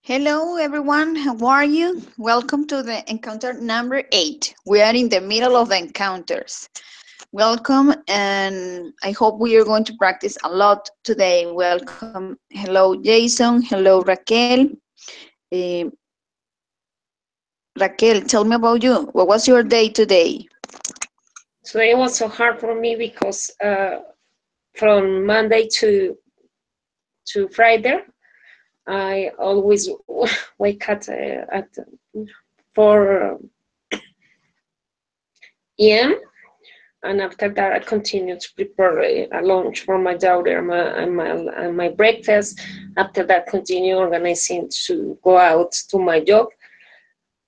Hello, everyone. How are you? Welcome to the encounter number 8. We are in the middle of the encounters. Welcome, and I hope we are going to practice a lot today. Welcome. Hello, Jason. Hello, Raquel. Eh, Raquel, tell me about you. What was your day today? Today was so hard for me because from Monday to Friday, I always wake at 4 a.m. and after that I continue to prepare a lunch for my daughter and my breakfast. After that, continue organizing to go out to my job.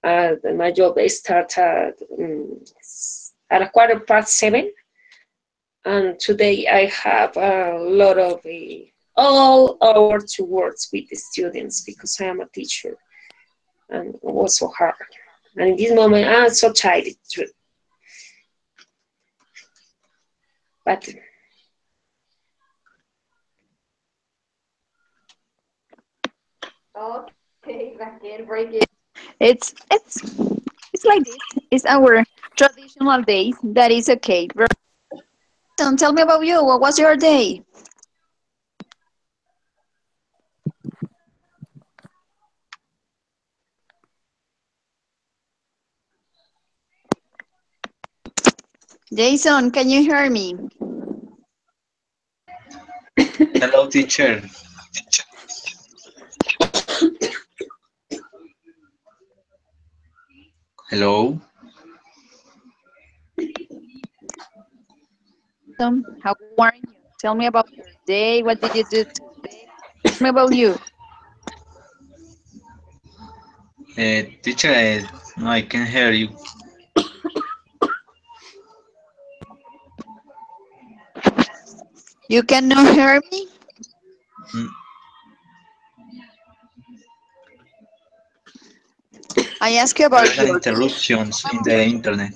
My job starts at a 7:15. And today I have a lot of all hour to work with the students because I am a teacher, and it was so hard. And in this moment, I'm so tired, but Okay, Raquel, very good. It's like this. It's our traditional days. That is okay. Jason, tell me about you. What was your day? Jason, can you hear me? Hello, teacher. Hello. How are you? Tell me about your day. What did you do today? Tell me about you. Teacher, no, I can hear you. You cannot hear me? Mm, I ask you There about is an your day. interruptions in the internet.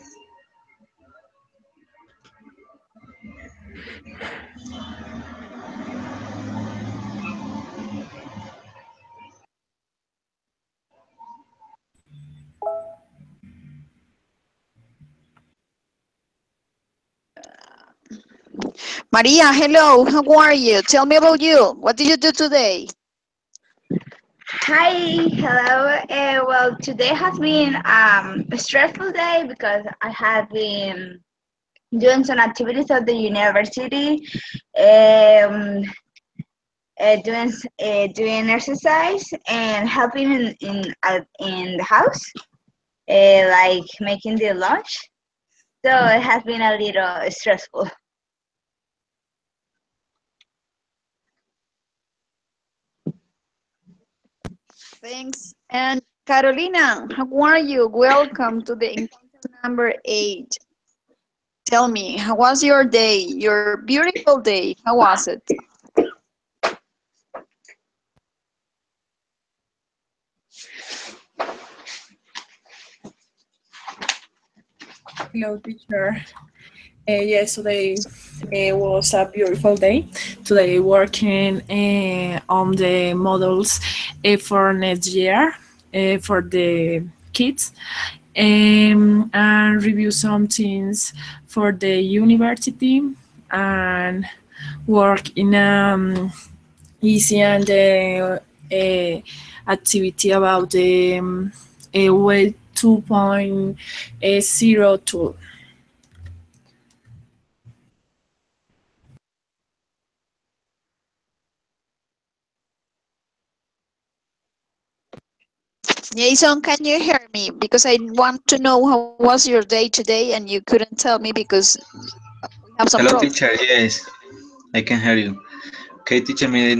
Maria, hello. How are you? Tell me about you. What did you do today? Hi, hello. Well, today has been a stressful day because I have been doing some activities at the university, um, doing exercise and helping in the house, like making the lunch. So it has been a little stressful. Thanks. And Carolina, how are you? Welcome to the encounter number 8. Tell me, how was your day? Your beautiful day. How was it? Hello, teacher. Yes, today was a beautiful day. Today, working on the models for next year for the kids, and review some things for the university and work in easy and activity about the Web 2.0 tool. Jason, can you hear me? Because I want to know how was your day today and you couldn't tell me because we have some Hello, problems. teacher. Yes, I can hear you. Okay, teacher, my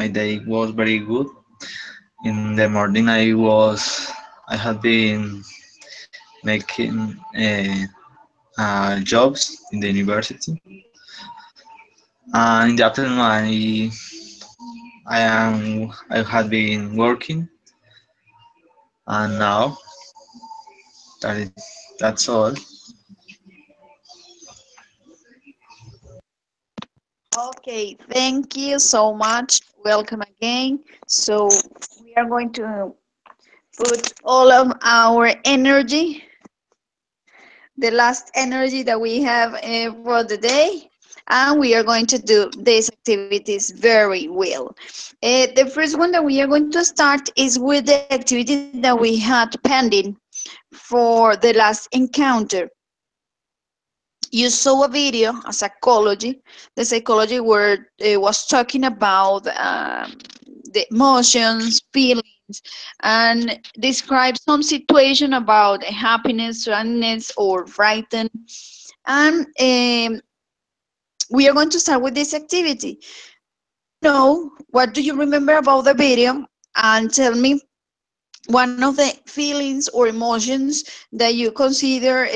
day was very good. In the morning, I had been making jobs in the university, and in the afternoon, I had been working, and now that's all. Okay, thank you so much. welcome again. So we are going to put all of our energy, the last energy that we have for the day, and we are going to do these activities very well. The first one that we are going to start is with the activity that we had pending for the last encounter. You saw a video, a psychology, the psychology where it was talking about the emotions, feelings, and describe some situation about happiness, sadness, or frightened. And we are going to start with this activity. No, what do you remember about the video? And tell me one of the feelings or emotions that you consider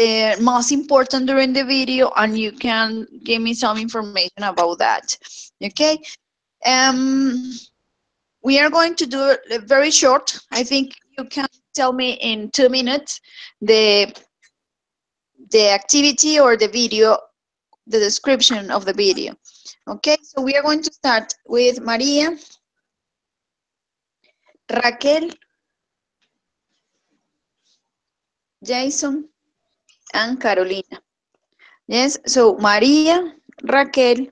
most important during the video, and you can give me some information about that. Okay. Um, we are going to do it very short. I think you can tell me in 2 minutes the activity or the video, the description of the video. Okay, so we are going to start with Maria, Raquel, Jason, and Carolina. Yes, so Maria, Raquel,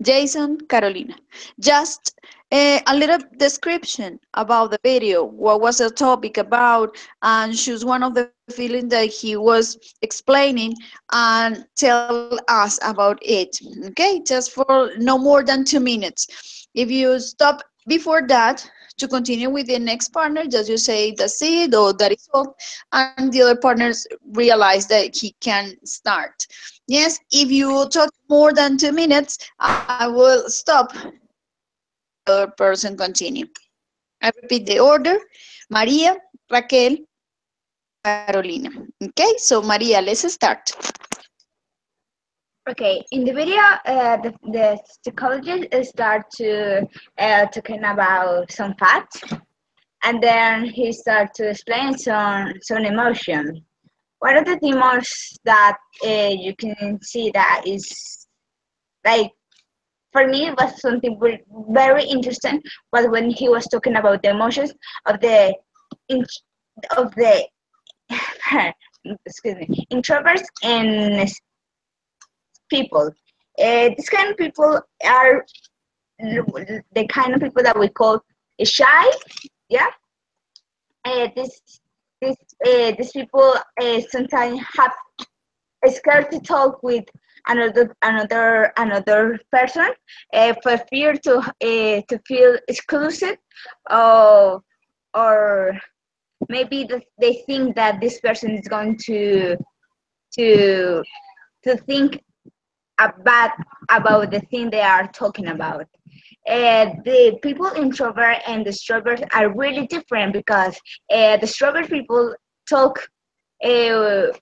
Jason, Carolina. Just a little description about the video. What was the topic about? And choose one of the feelings that he was explaining and tell us about it. Okay, just for no more than 2 minutes. If you stop before that to continue with the next partner, just you say that's it or that is all, and the other partners realize that he can start. Yes, if you talk more than 2 minutes, I will stop. The other person continue. I repeat the order: Maria, Raquel, Carolina. Okay, so Maria, let's start. Okay, in the video, the psychologist start to talking about some facts, and then he start to explain some emotion. One of the emotions that you can see that is like, for me, it was something very interesting. Was when he was talking about the emotions of the of the excuse me, introverts and people. This kind of people are the kind of people that we call shy. Yeah. This these people sometimes have scared to talk with another person for fear to feel exclusive, or or maybe they think that this person is going to to think about the thing they are talking about. The people introvert and the extrovert are really different because the extrovert people talk uh,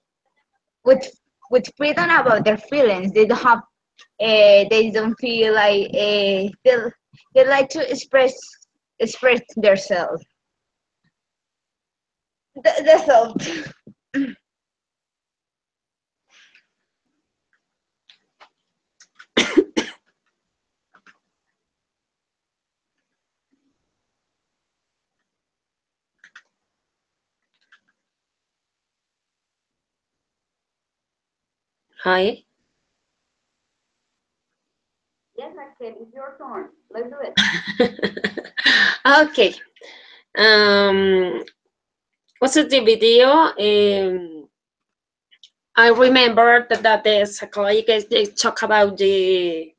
with freedom about their feelings. They don't have they don't feel like they like to express themselves. That's all. Hi. Yes, Raquel, it's your turn. Let's do it. Okay. What's the video? I remember that the psychologists they talk about the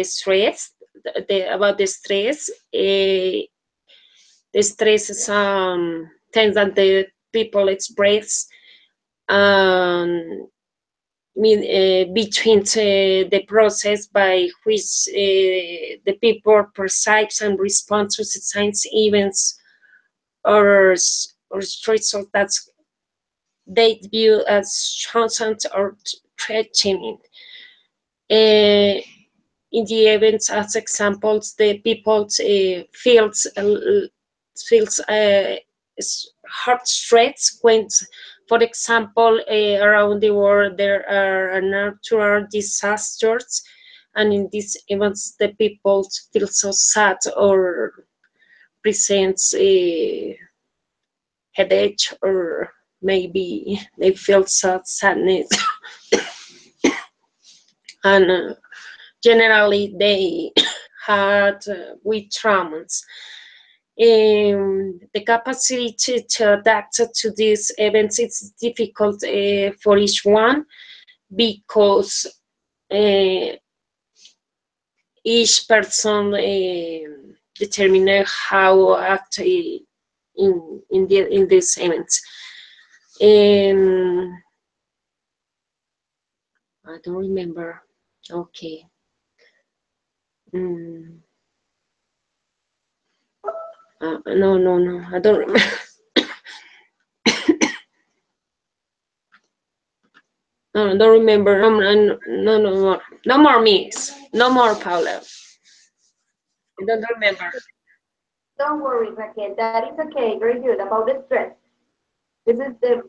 stress, about the stress. The stress is things that the people express between the process by which the people perceives and responds to science events or stressors that they view as constant or threatening. In the events as examples, the people feels heart stress when, for example, around the world there are natural disasters and in these events the people feel so sad or presents a headache, or maybe they feel sadness and generally they had with traumas. The capacity to adapt to these events is difficult for each one, because each person determine how act in these events. I don't remember. Okay. No, I don't remember. No, I don't remember. No more, Miss. No more, Paula. I don't remember. Don't worry, Raquel. That is okay. Very good. About the stress. This is the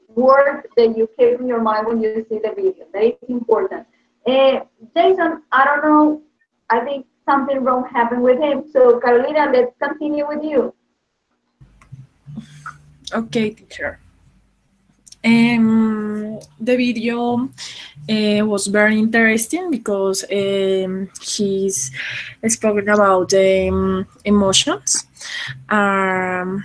word that you keep in your mind when you see the video. That is important. Jason, I don't know. I think something wrong happened with him. So, Carolina, let's continue with you. Okay, teacher. The video was very interesting because he's spoken about emotions, and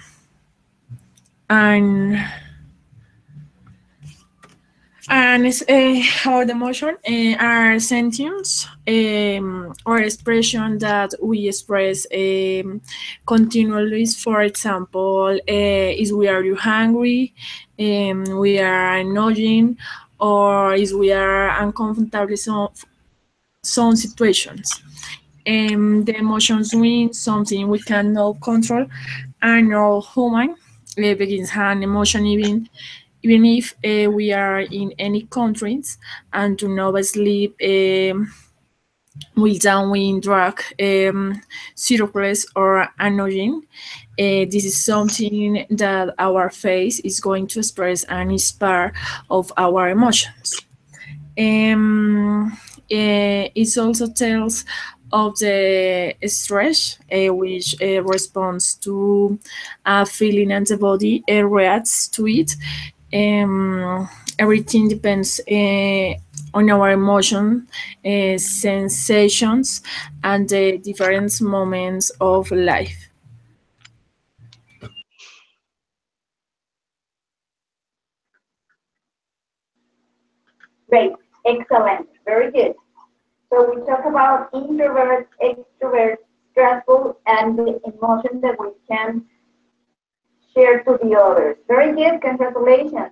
how the emotion are sentiments or expression that we express continually. For example, is we are hungry, we are annoying, or is we are uncomfortable some situations. The emotions mean something we cannot control, and no human begins an emotion even if we are in any countries and do not sleep with downwind drug, circles or annoying. This is something that our face is going to express and is part of our emotions. It also tells of the stress, which responds to a feeling and the body reacts to it. Everything depends on our emotion, sensations, and the different moments of life. Great. Excellent. Very good. So we talk about introverts, extroverts, stressful, and the emotions that we can share to the others. Very good. Congratulations.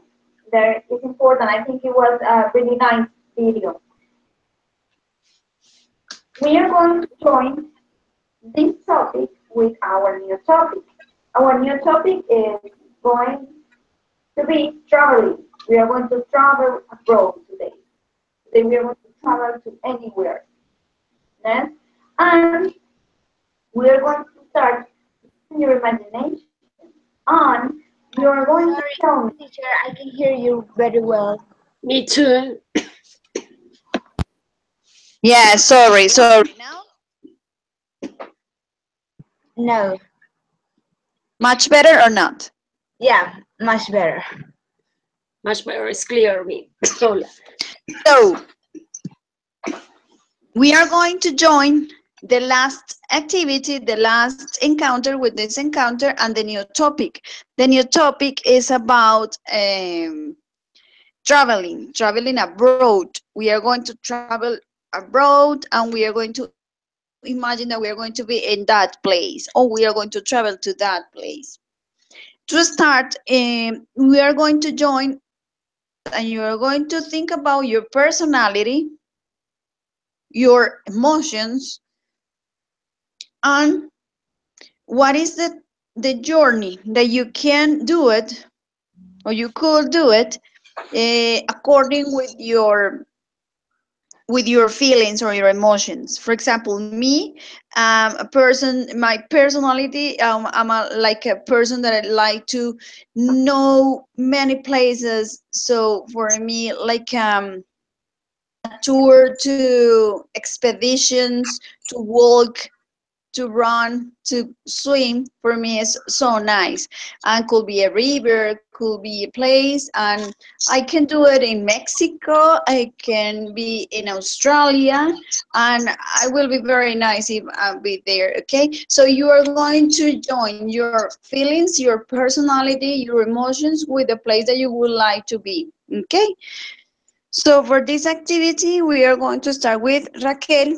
That is important. I think it was a really nice video. We are going to join this topic with our new topic. Our new topic is going to be traveling. We are going to travel abroad today. Today we are going to travel to anywhere. Yes? And we are going to start in your imagination. And you are going to tell me. Teacher, I can hear you very well. Me too. Yeah, sorry. Now? No. Much better or not? Yeah, much better. Much better. It's clear, me. So, we are going to join the last activity, the last encounter with this encounter, and the new topic. The new topic is about traveling abroad. We are going to travel abroad, and we are going to imagine that we are going to be in that place, or we are going to travel to that place. To start, we are going to join, and you are going to think about your personality, your emotions, and what is the journey that you can do it, or you could do it according with your feelings or your emotions. For example, me, a person, my personality, I'm like a person that I like to know many places. So for me, like tour, to expeditions, to walk, to run, to swim, for me is so nice. And could be a river, could be a place, and I can do it in Mexico, I can be in Australia, and I will be very nice if I'll be there, okay? So you are going to join your feelings, your personality, your emotions with the place that you would like to be, okay? So for this activity, we are going to start with Raquel,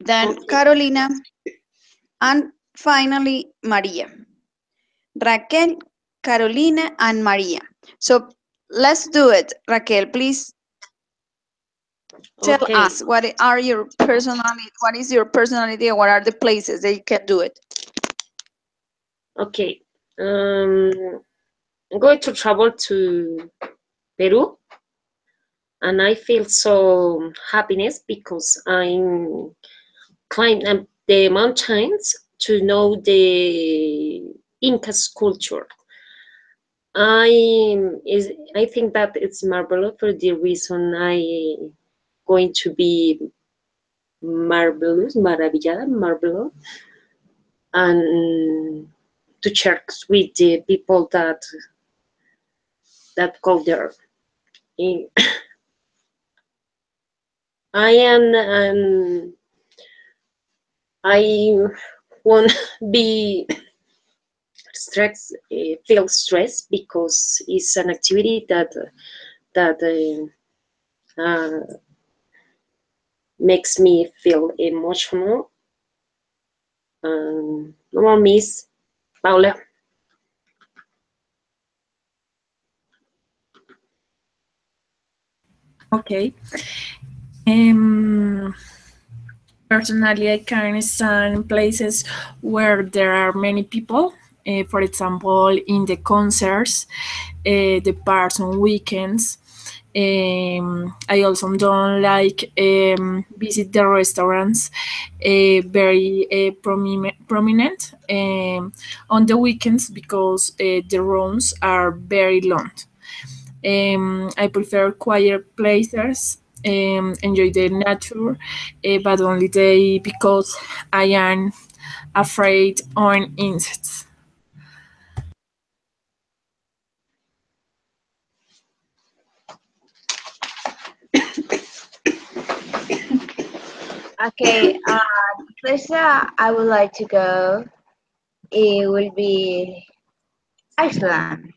then Okay. Carolina, and finally Maria. Raquel, Carolina, and Maria. So let's do it. Raquel, please tell Okay. us what is your personality, and what are the places that you can do it. Okay. I'm going to travel to Peru, and I feel so happiness because I'm climbing up the mountains to know the Inca's culture. I think that it's marvelous for the reason I going to be marvelous, maravillada, marvelous, and to check with the people that go there. Eh, I am I won't be stress feel stress because it's an activity that makes me feel emotional. No more Miss Paula. Okay. Personally, I can stand places where there are many people. For example, in the concerts, the parks on weekends. I also don't like visit the restaurants very prominent on the weekends because the rooms are very long. I prefer quiet places, enjoy the nature, but only they because I am afraid on insects. Okay, the place that I would like to go, it will be Iceland.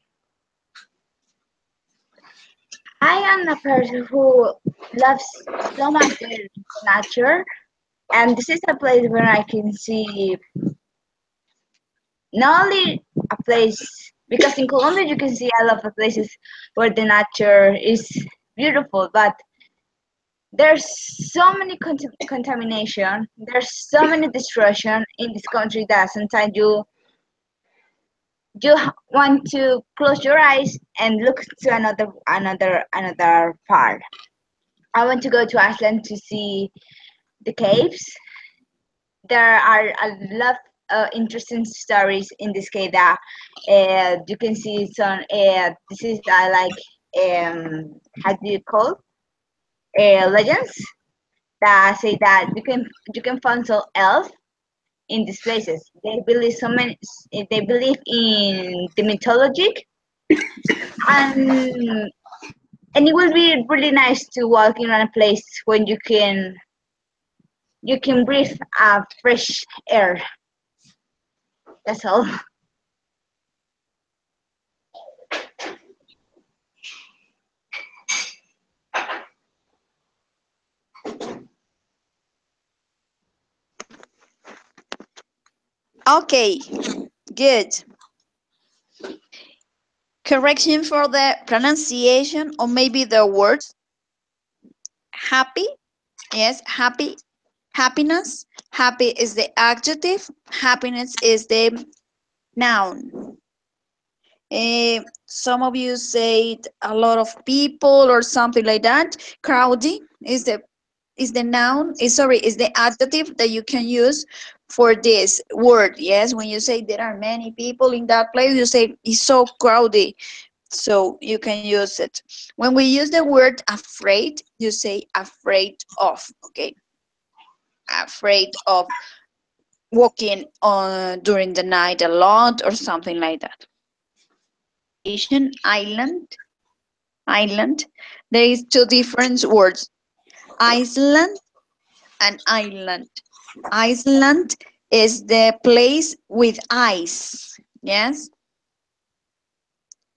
I am a person who loves so much the nature, and this is a place where I can see not only a place, because in Colombia you can see a lot of places where the nature is beautiful, but there's so many contamination, there's so many destruction in this country that sometimes you want to close your eyes and look to another part. I want to go to Iceland to see the caves. There are a lot of interesting stories in this cave that you can see some. This is like how do you call legends that say that you can find some elves in these places. They believe so many. They believe in the mythology, and and it will be really nice to walk in a place when you can breathe fresh air. That's all. Okay, good. Correction for the pronunciation or maybe the words. Happy, yes, happy, happiness. Happy is the adjective, happiness is the noun. Some of you said a lot of people or something like that. Crowdy is the noun. Is the adjective that you can use for this word. Yes, when you say there are many people in that place, you say it's so crowded. So you can use it. When we use the word afraid, you say afraid of, okay? Afraid of walking on during the night a lot or something like that. Asian island. There is two different words, Iceland and island. Iceland is the place with ice. Yes,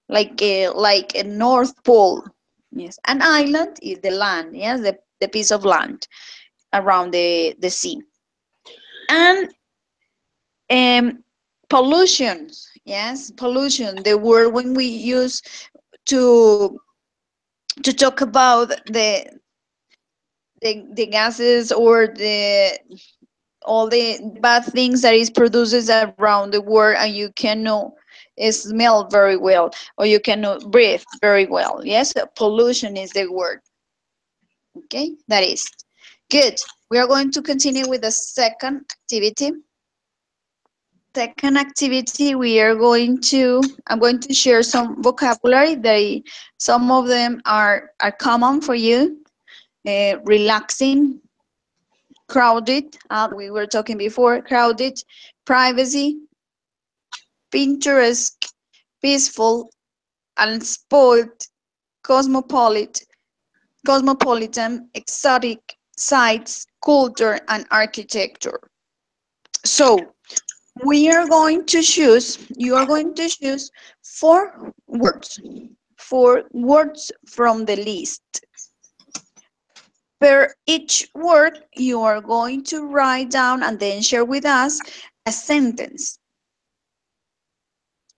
like a North Pole. Yes, an island is the land. Yes, the piece of land around the sea. And pollution. Yes, pollution. The word when we use to talk about the gases or the all the bad things that is produces around the world, and you cannot smell very well, or you cannot breathe very well. Yes, pollution is the word. Okay, that is good. We are going to continue with the second activity. Second activity, I'm going to share some vocabulary. Some of them are common for you. Relaxing, crowded, we were talking before, crowded, privacy, picturesque, peaceful, unspoiled, cosmopolitan, exotic, sights, culture, and architecture. So you are going to choose words, four words from the list. Per each word, you are going to write down and then share with us a sentence.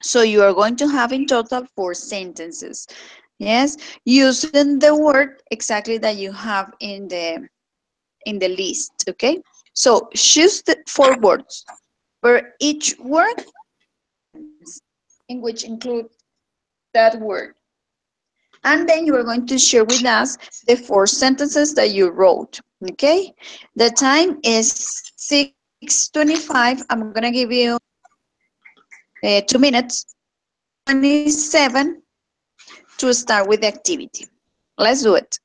So you are going to have in total 4 sentences. Yes, using the word exactly that you have in the list. Okay. So choose the 4 words. Per each word, in which include that word. And then you are going to share with us the 4 sentences that you wrote. Okay. The time is 6:25. I'm gonna give you 2 minutes, 27, to start with the activity. Let's do it.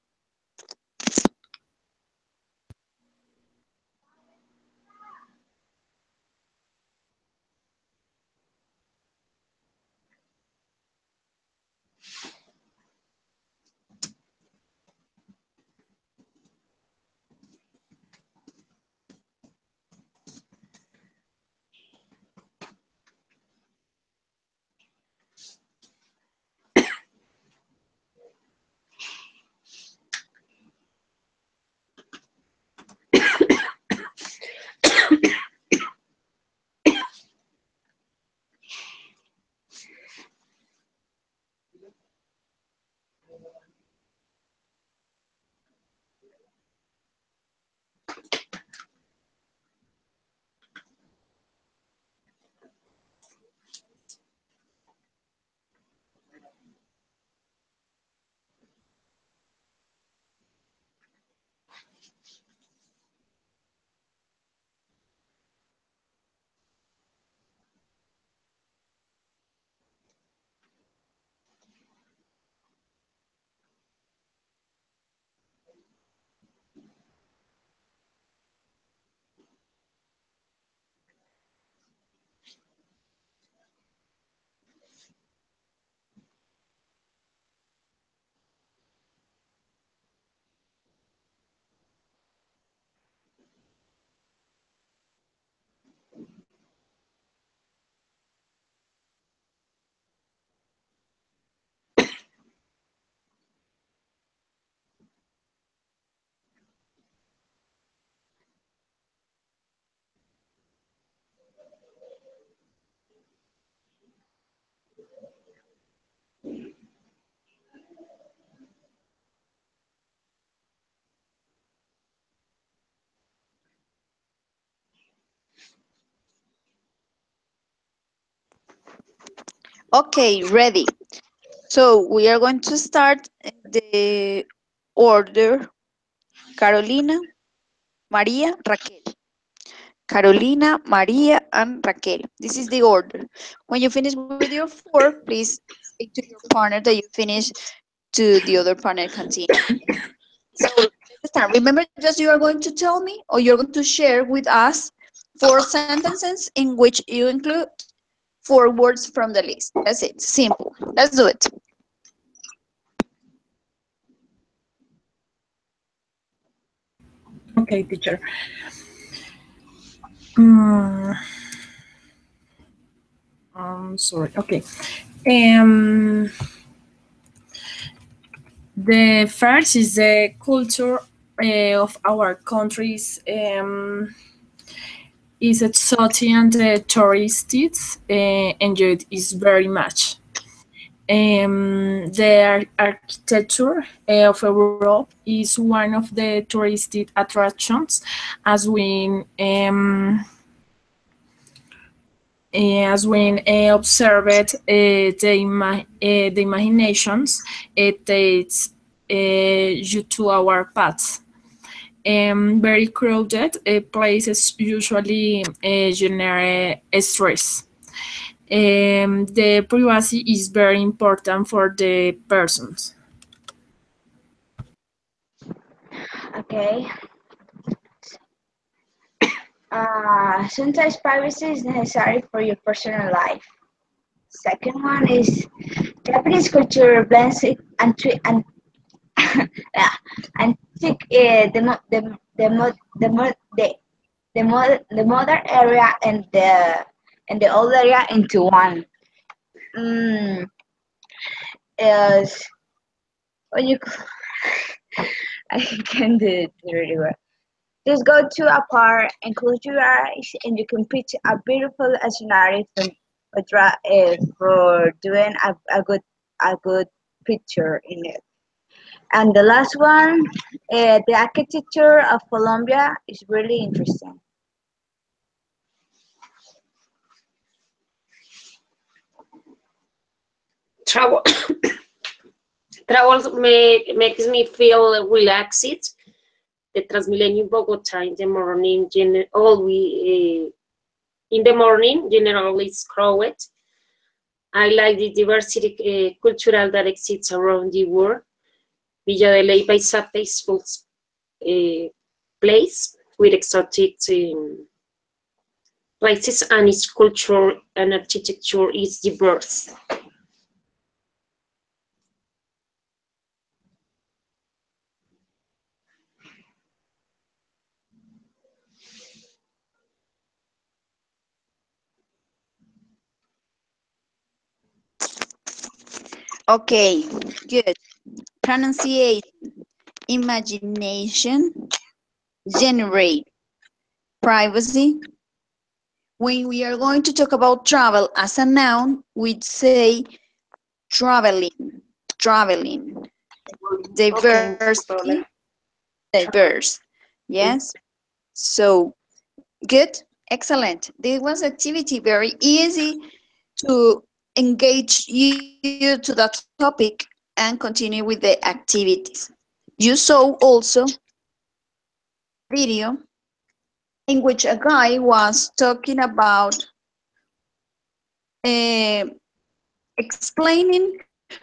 Okay, ready. So we are going to start the order. Carolina, Maria, Raquel. Carolina, Maria, and Raquel. This is the order. When you finish with your 4, please say to your partner that you finish, to the other partner continue. So let's start. Remember, just you are going to tell me, or you're going to share with us 4 sentences in which you include 4 words from the list. That's it. Simple. Let's do it. Okay, teacher. Mm, sorry. Okay. The first is the culture of our countries. Is exotic and the tourists enjoy it very much. The architecture of Europe is one of the touristic attractions, as when observed the imaginations, it takes you to our paths. Very crowded places usually generate stress. The privacy is very important for the persons. Okay. Sometimes privacy is necessary for your personal life. Second one is Japanese culture blends it and yeah, and take the modern area and the old area into one. Mm, is when you I can do it really well. Just go to a park and close your eyes, and you can picture a beautiful scenario for doing a good picture in it. And the last one, the architecture of Colombia is really interesting. Travel, makes me feel relaxed. The Transmilenio Bogota in the morning, in the morning, generally is crowded. I like the diversity cultural that exists around the world. Villa de Leyva is a peaceful place with exotic places, and its culture and architecture is diverse. Okay, good. Pronunciation, imagination, generate, privacy. When we are going to talk about travel as a noun, we'd say traveling, traveling, diversity, diverse. Yes? So, good, excellent. This was activity very easy to engage you to that topic and continue with the activities. You saw also video in which a guy was talking about uh, explaining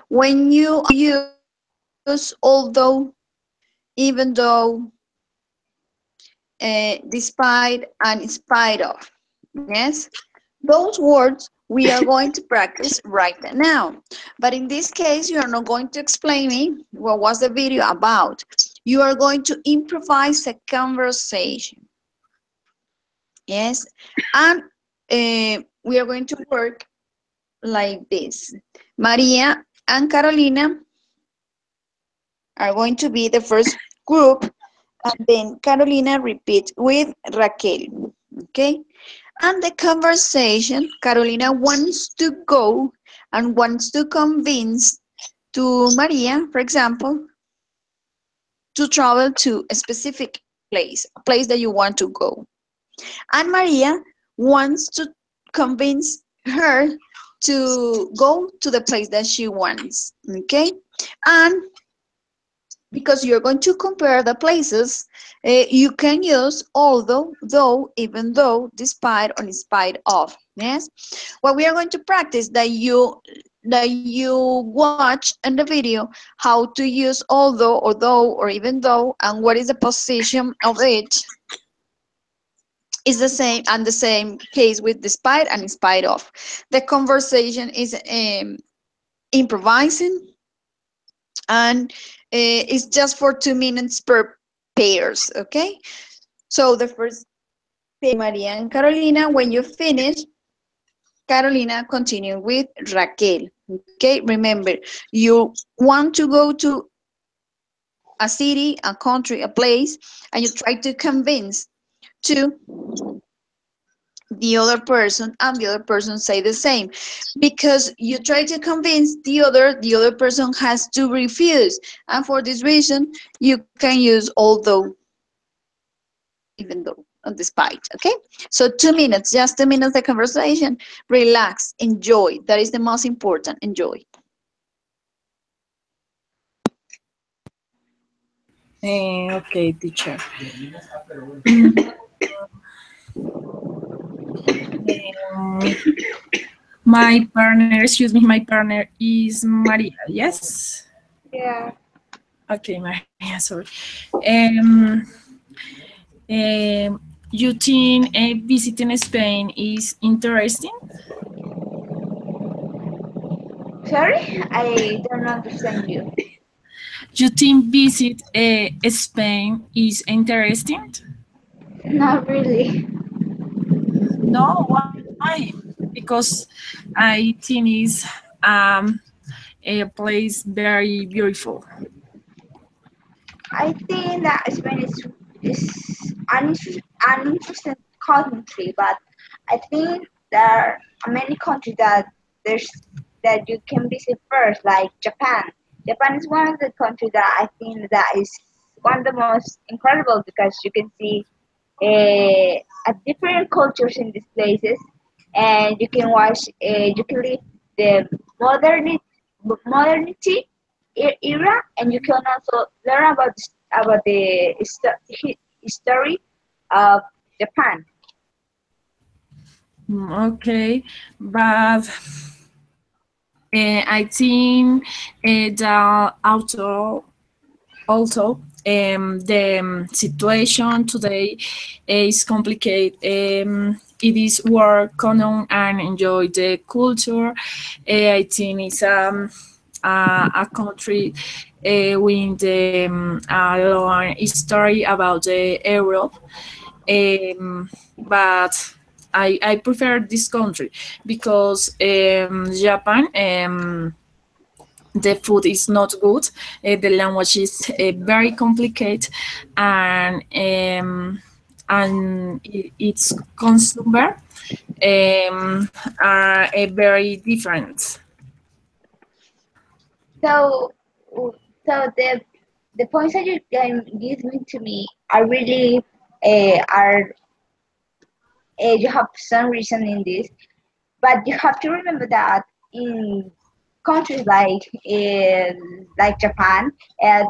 when you use although, even though, despite, and in spite of. Yes, those words we are going to practice right now. But in this case, you are not going to explain me what was the video about. You are going to improvise a conversation. Yes, and we are going to work like this. Maria and Carolina are going to be the first group, and then Carolina repeats with Raquel. Okay? And the conversation, Carolina wants to go and wants to convince to Maria, for example, to travel to a specific place, a place that you want to go. And Maria wants to convince her to go to the place that she wants. Okay? And because you're going to compare the places, you can use although, though, even though, despite, or in spite of. Yes. What we are going to practice that you that you watch in the video how to use although, or even though, and what is the position of it is the same, and the same case with despite and in spite of. The conversation is improvising, and it's just for 2 minutes per pairs, okay? So the first pair, Maria and Carolina. When you finish, Carolina, continue with Raquel. Okay, remember, you want to go to a city, a country, a place, and you try to convince to the other person, and the other person say the same, because you try to convince the other person has to refuse, and for this reason you can use although, even though, and despite. Okay, so 2 minutes, just 2 minutes of conversation. Relax, enjoy. That is the most important. Enjoy. Okay, teacher. My partner, excuse me, my partner is Maria, yes? Yeah. Okay, Maria, sorry. Um, you think visiting Spain is interesting? Sorry, I don't understand you. You think visit Spain is interesting? Not really. No, why? Because I think it's a place very beautiful. I think that Spain is an interesting country, but I think there are many countries there's that you can visit first, like Japan. Japan is one of the countries that I think that is one of the most incredible because you can see a different cultures in these places, and you can watch, you can live the modernity era, and you can also learn about the history of Japan. Okay, but I think that also the situation today is complicated. It is work common and enjoy the culture. I think it's a country with a long history about the Europe. But I prefer this country because Japan, the food is not good, the language is very complicated, and its consumer are very different. So, so the points that you can give me to me are really are you have some reason in this, but you have to remember that in countries like Japan,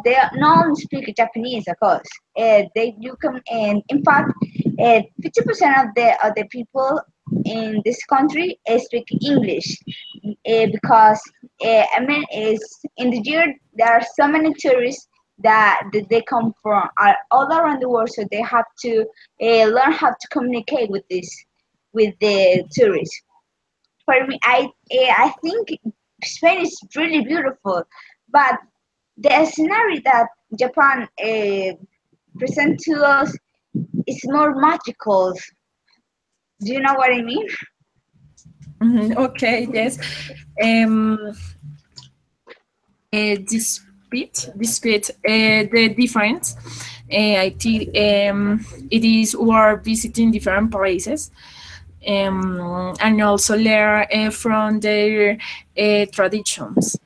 they not only speak Japanese, of course. They you can, and in fact, 50% of the people in this country speak English, because I mean, is in the year there are so many tourists that they come from all around the world, so they have to learn how to communicate with the tourists. For me, I think Spain is really beautiful, but the scenario that Japan present to us is more magical. Do you know what I mean? Okay, yes. Um, despite the difference, I think it is worth visiting different places, and also learn from their traditions.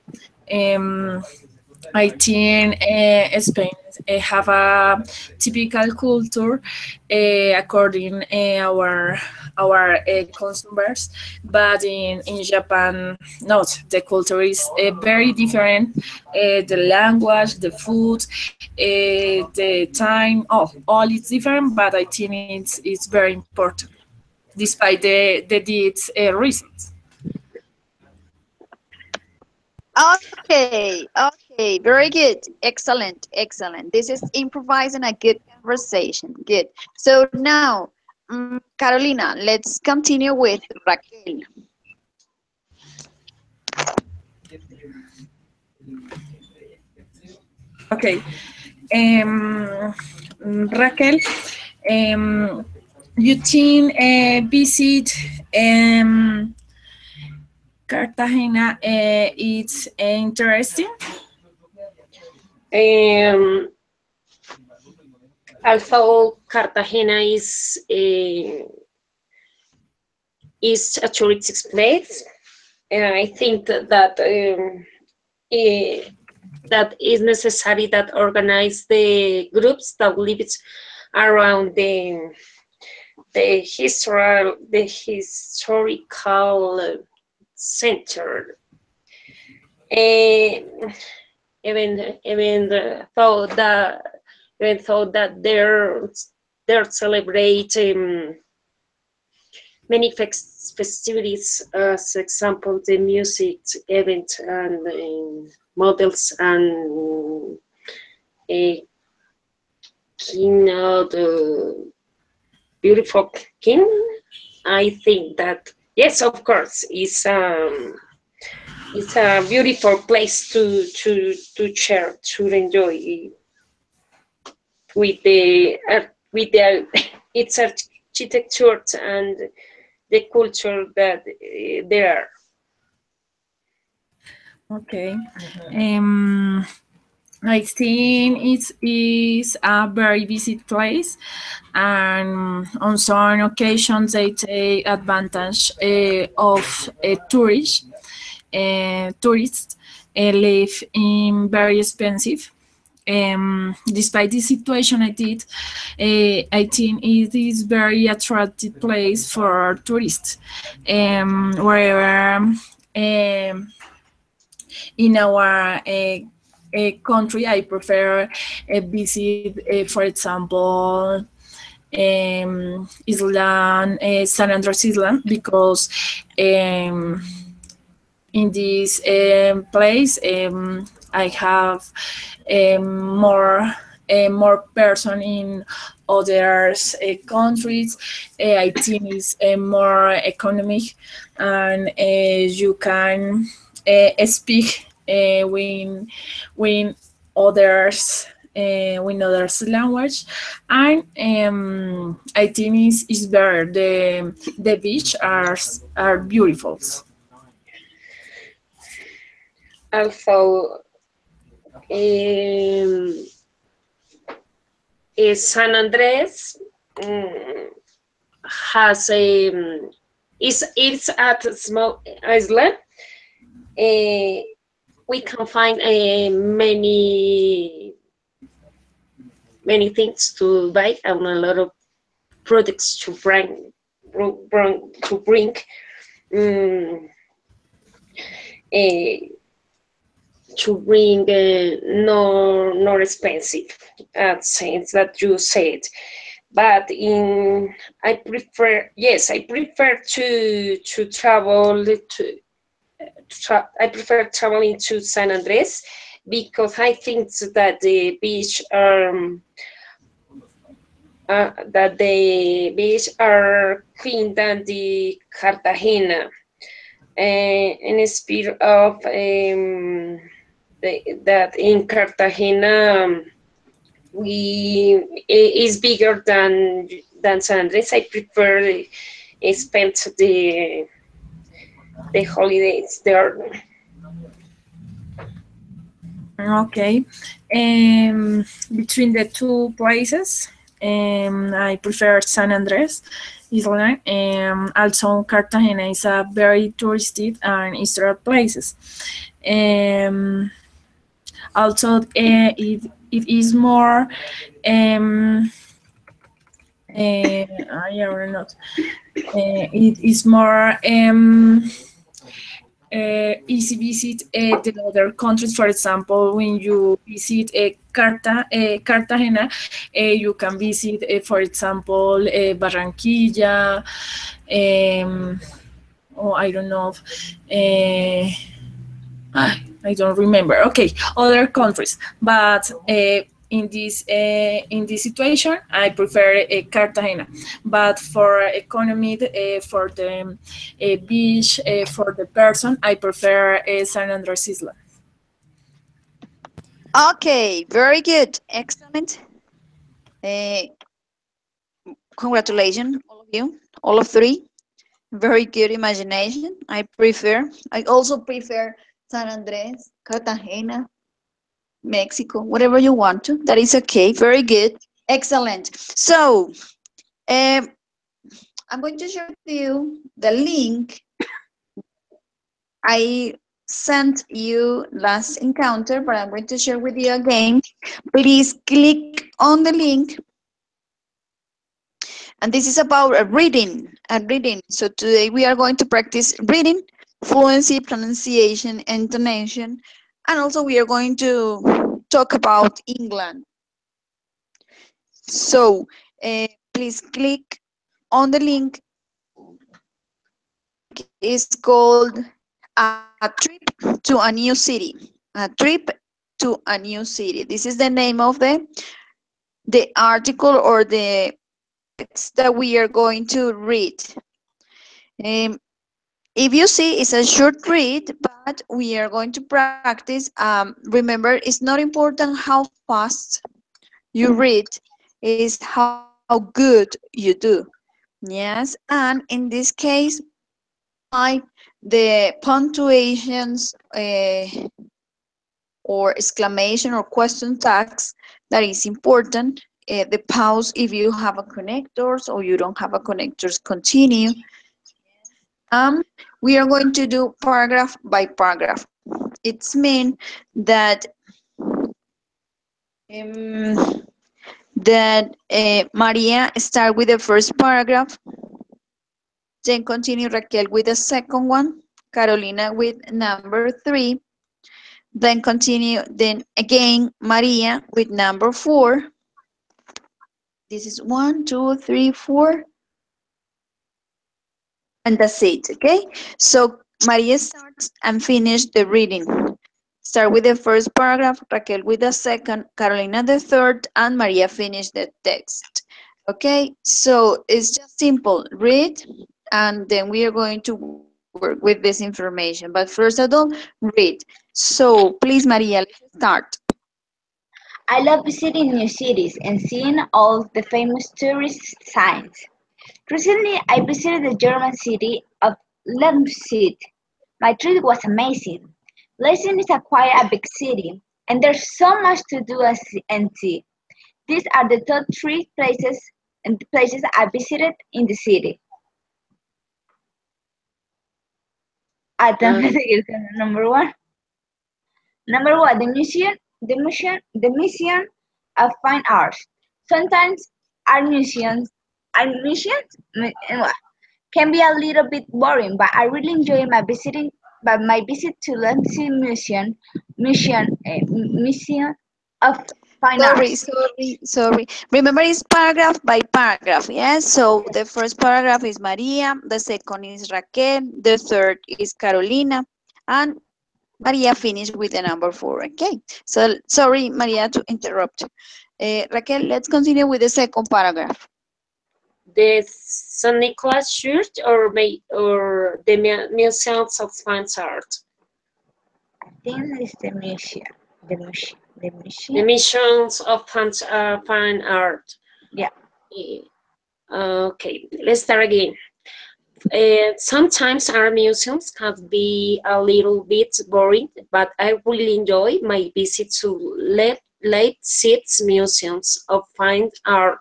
Um, I think Spain have a typical culture according our consumers, but in Japan, not. The culture is very different. The language, the food, the time, all is different. But I think it's very important, despite the reasons. Okay, okay, very good. Excellent, excellent. This is improvising a good conversation. Good. So now, Carolina, let's continue with Raquel. Okay. Raquel, you think visit Cartagena it's interesting? Although Cartagena is a tourist place, I think that is necessary that organize the groups that live around the historical center. Even though that they're celebrating many festivities, as example the music event and models and keynote beautiful king. I think that yes, of course, it's a beautiful place to share, to enjoy with the its architecture and the culture that there are. Okay. I think it is a very visit place, and on some occasions they take advantage of tourists. Tourists live in very expensive. Despite this situation, I think it is very attractive place for tourists. Wherever in our country, I prefer visit, for example, Island, San Andres Island, because in this place I have more person in other countries. I think it's more economic, and you can speak with others with others language, and I think it's better. The beach are beautiful. Also, San Andres has it's at a small island. We can find many things to buy and a lot of products to bring not expensive since that you said, but I prefer to travel I prefer traveling to San Andres because I think that the beach are clean than the Cartagena, in a spirit of that in Cartagena is bigger than San Andres. I prefer spend the holidays there. Okay. Between the two places, I prefer San Andres Island. Also, Cartagena is a very touristic and historic places. Also, it is more. I don't know. It is more easy visit the other countries. For example, when you visit Cartagena, you can visit, for example, Barranquilla, or I don't know, I don't remember. Okay, other countries, but in this situation, I prefer Cartagena. But for economy, for the beach, for the person, I prefer San Andres Isla. Okay, very good. Excellent. Uh, Congratulations, all of you, all of three. Very good imagination. I also prefer San Andres, Cartagena, Mexico, whatever you want to. That is okay. Very good. Excellent. So, um, I'm going to share with you the link I sent you last encounter, but I'm going to share with you again. Please click on the link. And this is about a reading. So today we are going to practice reading, fluency, pronunciation, intonation, and also we are going to talk about England. So please click on the link. It's called A Trip to a New City. A Trip to a New City. This is the name of the article or the text that we are going to read. Um, if you see, it's a short read, but we are going to practice. Remember, it's not important how fast you read, it's how good you do. Yes, and in this case, apply the punctuations or exclamation or question tags that is important. The pause if you have a connectors or you don't have a connectors, continue. We are going to do paragraph by paragraph. It's mean that um, Maria start with the first paragraph, then continue Raquel with the second one, Carolina with number 3, then continue, then again Maria with number 4. This is 1, 2, 3, 4, and that's it. Okay, so Maria starts and finish the reading. Start with the first paragraph, Raquel with the second, Carolina the third, and Maria finish the text. Okay, so it's just simple. Read, and then we are going to work with this information. But first of all, read. So please, Maria, let's start. I love visiting new cities and seeing all the famous tourist signs. Recently, I visited the German city of Leipzig. My trip was amazing. Leipzig is quite a big city, and there's so much to do and see. These are the top three places I visited in the city. Uh, Number one. Number one, the Museum of Fine Arts. Sometimes art museums can be a little bit boring, but I really enjoy my visit to Leipzig Museum of Fine Sorry, Arts. sorry, sorry. Remember, it's paragraph by paragraph, yes? So the first paragraph is Maria, the second is Raquel, the third is Carolina, and Maria finished with the number 4, okay? So, sorry, Maria, to interrupt. Raquel, let's continue with the second paragraph. the St. Nicholas Church or the Museums of Fine Art. I think it's the museum. The The museum. Missions of Fine Art. Yeah. Okay, let's start again. Sometimes art museums can be a little bit boring, but I really enjoy my visit to Leipzig Museums of Fine Art.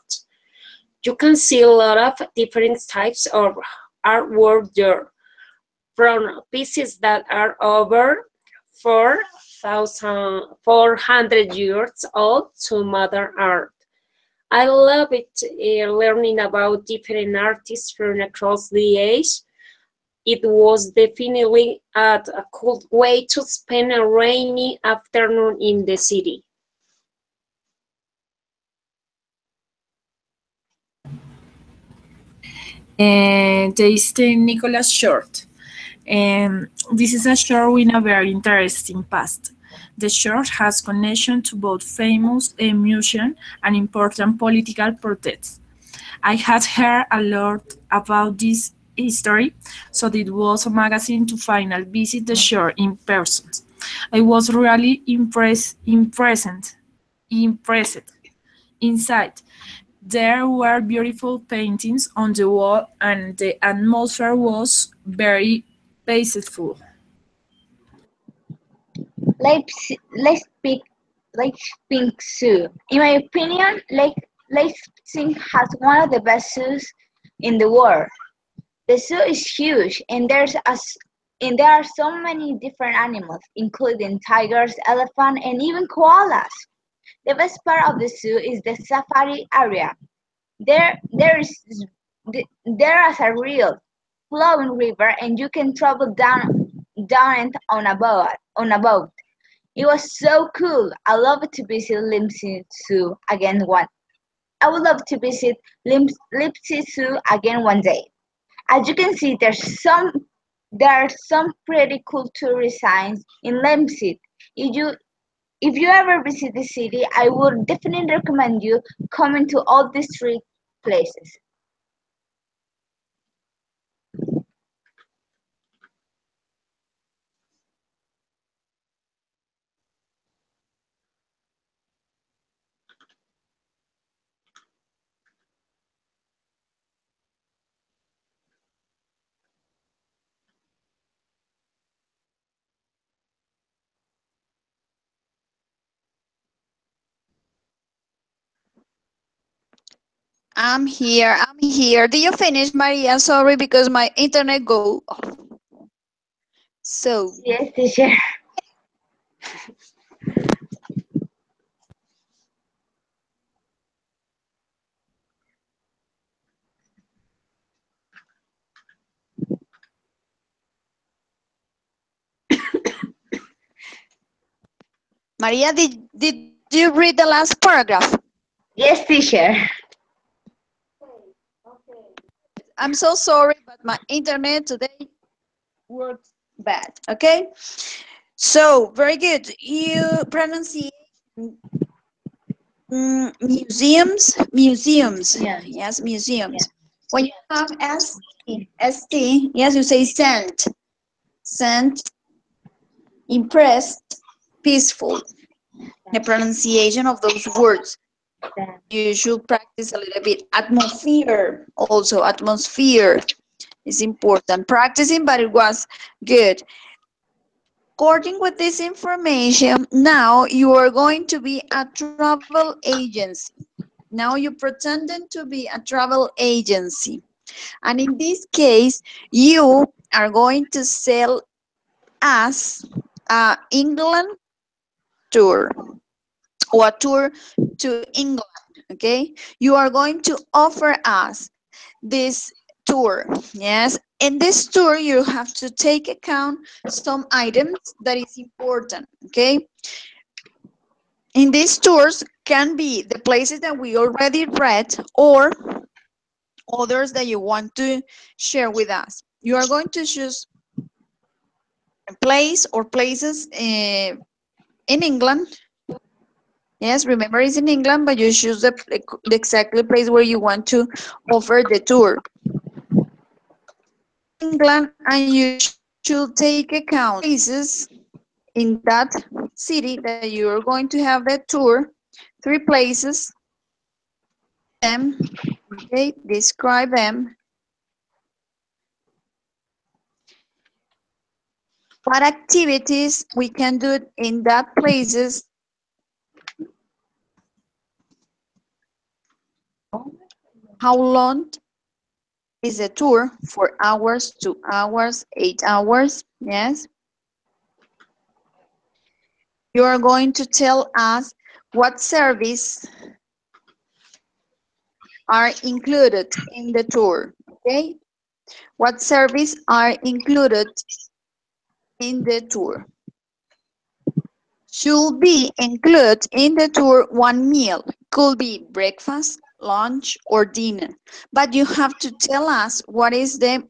You can see a lot of different types of artwork there, from pieces that are over 400 years old to modern art. I love it learning about different artists from across the age. It was definitely a cool way to spend a rainy afternoon in the city. And there is the Nicholas Short. This is a short with a very interesting past. The short has connection to both famous museum and important political protests. I had heard a lot about this history, so it was a magazine to finally visit the shore in person. I was really impressed. Inside, there were beautiful paintings on the wall, and the atmosphere was very peaceful. Leipzig, Leipzig Zoo. In my opinion, Leipzig has one of the best zoos in the world. The zoo is huge, and and there are so many different animals, including tigers, elephants, and even koalas. The best part of the zoo is the safari area. There, there is there is a real flowing river, and you can travel down it on a boat. It was so cool. I love to visit Leipzig Zoo again one. I would love to visit Leipzig Zoo again one day. As you can see, there are some pretty cool tourist signs in Leipzig. If you ever visit the city, I would definitely recommend you coming to all these three places. I'm here. I'm here. Did you finish, Maria? Sorry, because my internet go off. So, Yes, teacher. Maria, did you read the last paragraph? Yes, teacher. I'm so sorry, but my internet today works bad. Okay. So, very good. You pronunciation. Museums. Yeah. Yes, museums. When you have ST, yes, you say sent, impressed, peaceful. The pronunciation of those words. You should practice a little bit. Atmosphere, also atmosphere is important. Practicing, but it was good. According with this information, now you are going to be a travel agency. Now you pretending to be a travel agency. And in this case, you are going to sell us a England tour or a tour to England, okay? You are going to offer us this tour, yes? In this tour, you have to take account some items that is important, okay? In these tours can be the places that we already read or others that you want to share with us. You are going to choose a place or places in England. Yes, remember it's in England, but you choose the exactly place where you want to offer the tour. England, and you should take account places in that city that you are going to have the tour. 3 places, them, okay, describe them. What activities we can do in that places? How long is the tour? 4 hours, 2 hours, 8 hours? Yes. You are going to tell us what service are included in the tour. Okay. What service are included in the tour? Should be included in the tour one meal. Could be breakfast, lunch, or dinner. But you have to tell us what is the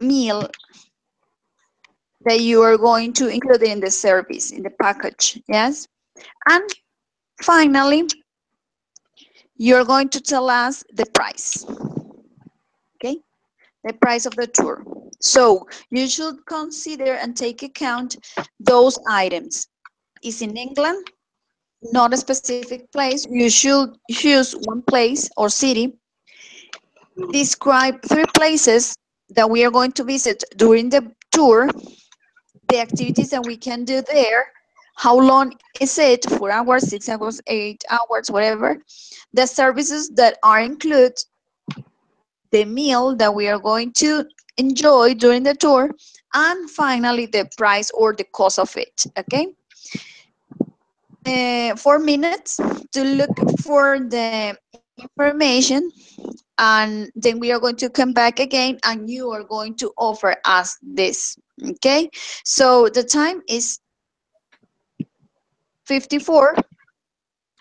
meal that you are going to include in the service, in the package. Yes. And finally, you're going to tell us the price. Okay. The price of the tour. So you should consider and take account those items. Is in England, not a specific place. You should choose one place or city. Describe 3 places that we are going to visit during the tour, the activities that we can do there, how long is it, 4 hours, 6 hours, 8 hours, whatever, the services that are included, the meal that we are going to enjoy during the tour, and finally the price or the cost of it. Okay. 4 minutes to look for the information, and then we are going to come back again and you are going to offer us this. Okay, so the time is 54,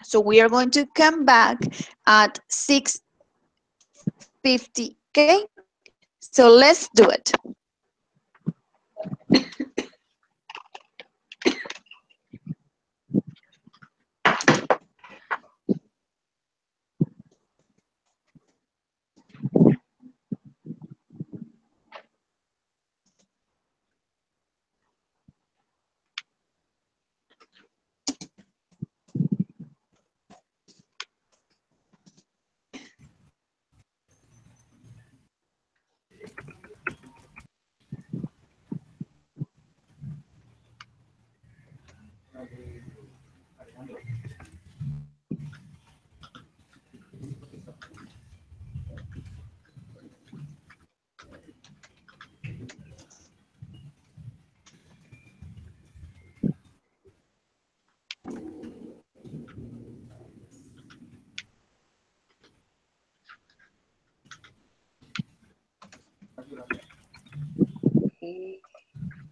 so we are going to come back at 6:50. Okay, so let's do it. Okay.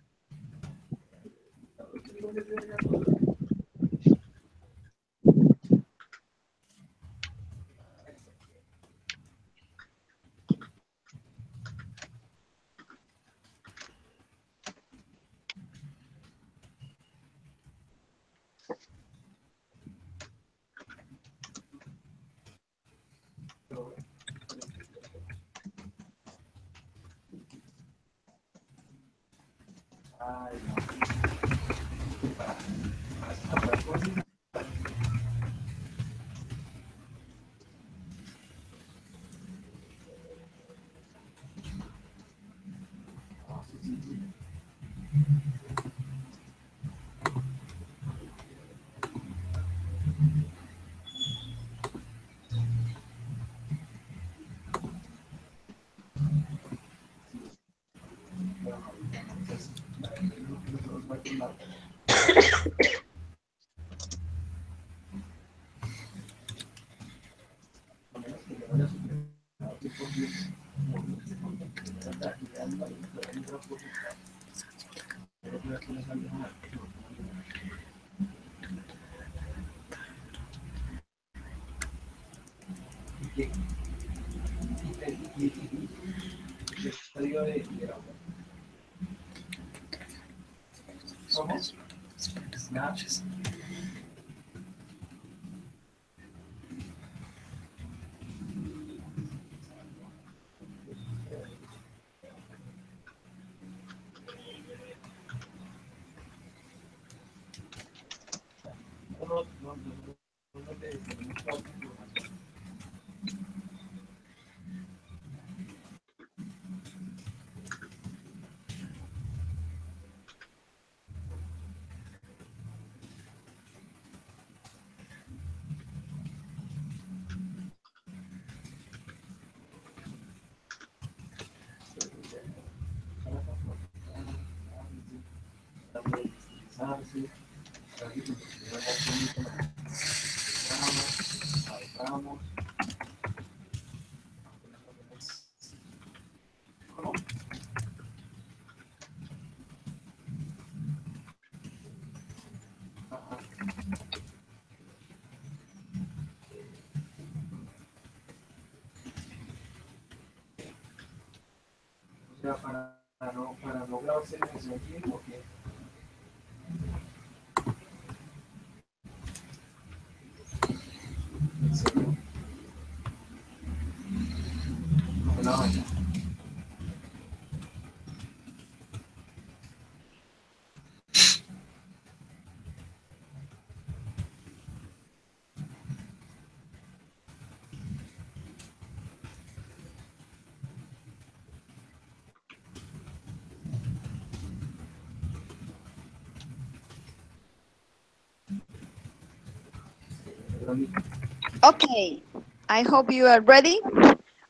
Okay, I hope you are ready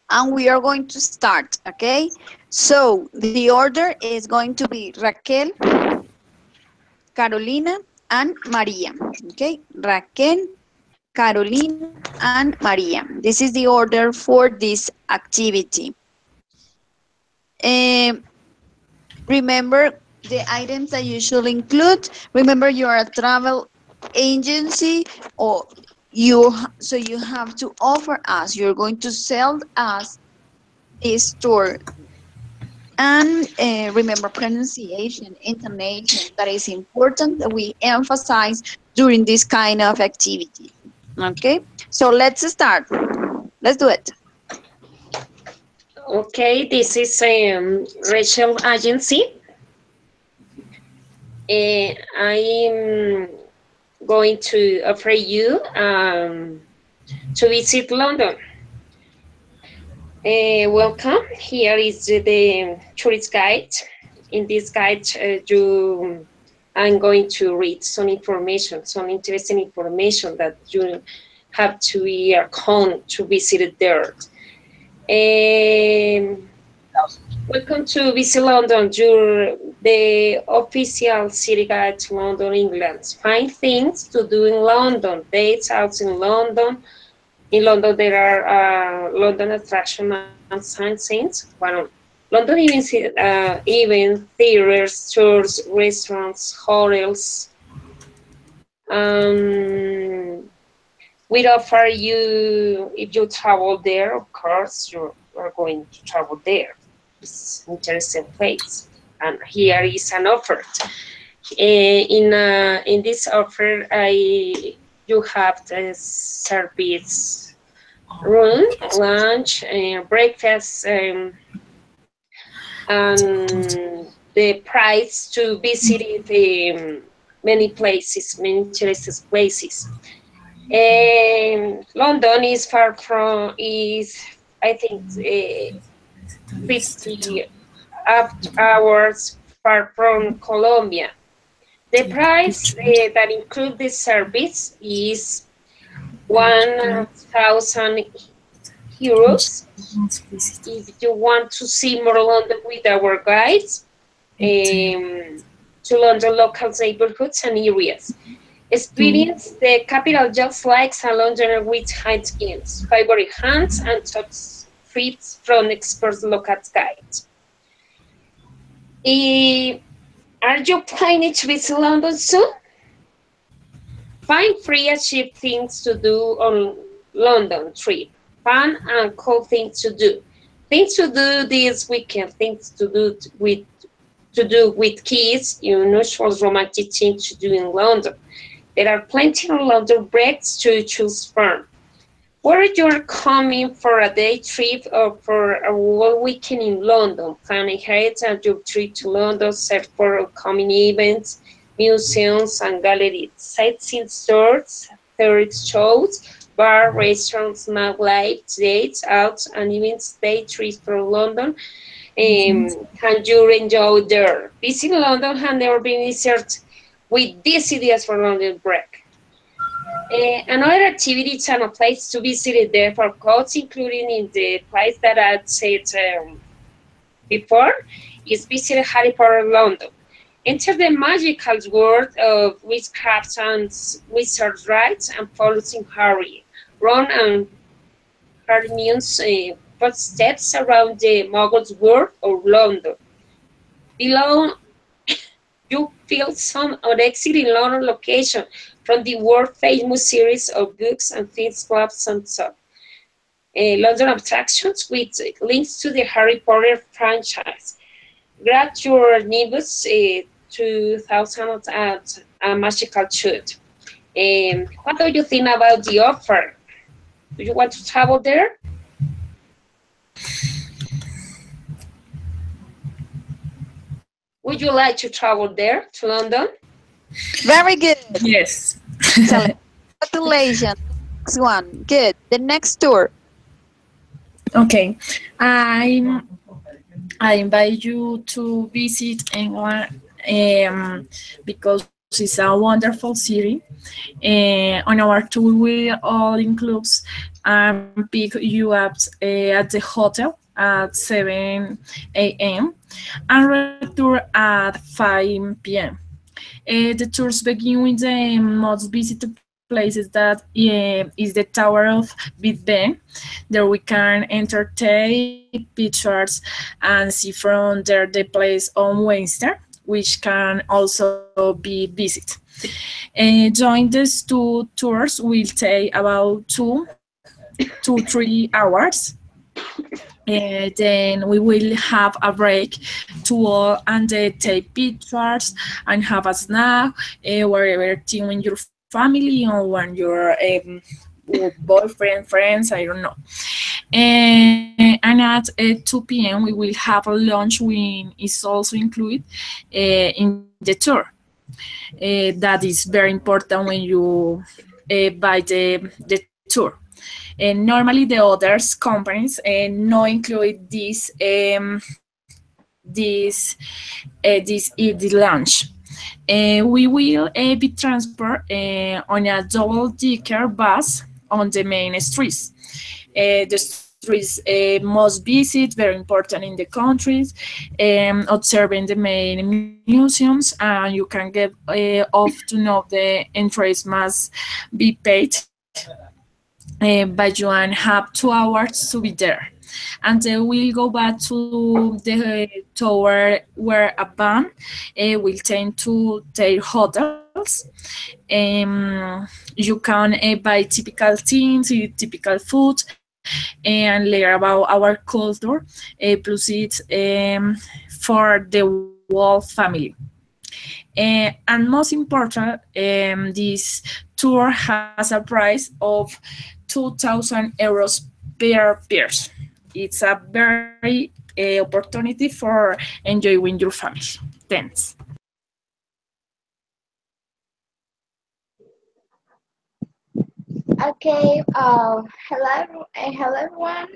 and we are going to start, okay? So the order is going to be Raquel, Carolina, and Maria, okay? Raquel, Carolina, and Maria. This is the order for this activity. Remember the items that you should include. Remember you are a travel agency or so you have to offer us, you're going to sell us a store. And remember pronunciation, intonation, that is important that we emphasize during this kind of activity. Okay, so let's start. Let's do it. Okay, this is Rachel Agency. I'm going to offer you to visit London. Welcome. Here is the tourist guide. In this guide, I'm going to read some information, some interesting information that you have to be account to visit there. Welcome to Visit London, the official city guide to London, England. Find things to do in London, dates out in London. In London, there are London attractions and sightseeing. Well, London even theaters, tours, restaurants, hotels. We offer you, if you travel there, of course, you are going to travel there. It's an interesting place. And here is an offer. In this offer, you have the service room, lunch, breakfast, and the price to visit many places, many interesting places. London is far from, I think, 50 hours far from Colombia. The price that includes this service is 1,000 euros. If you want to see more London with our guides, to London local neighborhoods and areas. Experience the capital just like a Londoner with high skins, favorite hands, and top trips from expert local guides. Are you planning to visit London soon? Find free and cheap things to do on London trip. Fun and cool things to do. Things to do this weekend. Things to do with kids. Unusual romantic things to do in London. There are plenty of London breaks to choose from. Whether you're coming for a day trip or for a whole weekend in London, plan ahead and your trip to London, search for upcoming events, museums and galleries, sightseeing stores, theatre shows, bar, restaurants, nightlife, dates, out, and even day trips from London. Can you enjoy there? Visit London has never been easier with these ideas for London break. Another activity and a place to visit there for codes, including in the place that I said before, is visit Harry Potter London. Enter the magical world of witchcraft and wizard rites and following Harry, Ron, and Hermione's footsteps around the Muggles world of London. Below, you feel some unexciting London location from the world-famous series of books and things, clubs, and so. London attractions with links to the Harry Potter franchise. grab your Nimbus 2000 at a magical shoot. What do you think about the offer? Do you want to travel there? Would you like to travel there to London? Very good. Yes. Excellent. Congratulations. Next one. Good. The next tour. Okay. I I invite you to visit England because it's a wonderful city. On our tour, we all includes pick you up at the hotel at 7 a.m. and return at 5 p.m. The tours begin with the most visited places that is the Tower of Big Ben. There we can entertain pictures and see from there the place on Westminster, which can also be visited. Join these two tours will take about 2 to 3 hours. Then we will have a break to all and take pictures and have a snack wherever team with your family or when your boyfriend, friends, I don't know. And at 2 p.m. we will have a lunch when is also included in the tour. That is very important when you buy the tour. And normally the others companies no include this lunch. We will be transport on a double-decker bus on the main streets. The streets must visit, very important in the countries, observing the main museums, and you can get off to know the entrance must be paid but you have 2 hours to be there. And then we'll go back to the tower where a van will tend to their hotels. You can buy typical things, typical food, and learn about our culture, plus it's for the whole family. And most important, this tour has a price of 2,000 euros per person. It's a very opportunity for enjoying with your family. Thanks. Okay. Hello everyone.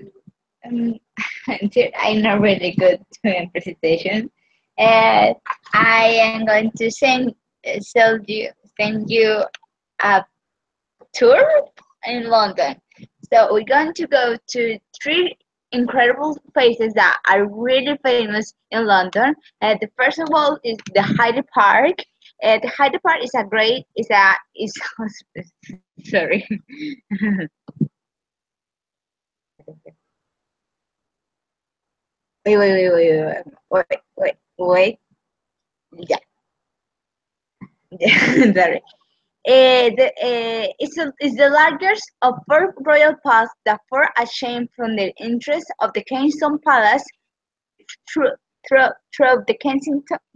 Um, I'm not really good doing presentation. And I am going to send you a tour in London. So we're going to go to three incredible places that are really famous in London. The first of all is the Hyde Park. The Hyde Park is a great is sorry. Wait. Yeah. Sorry. It's the largest of four royal paths that form a chain from the entrance of the Kensington Palace through, through the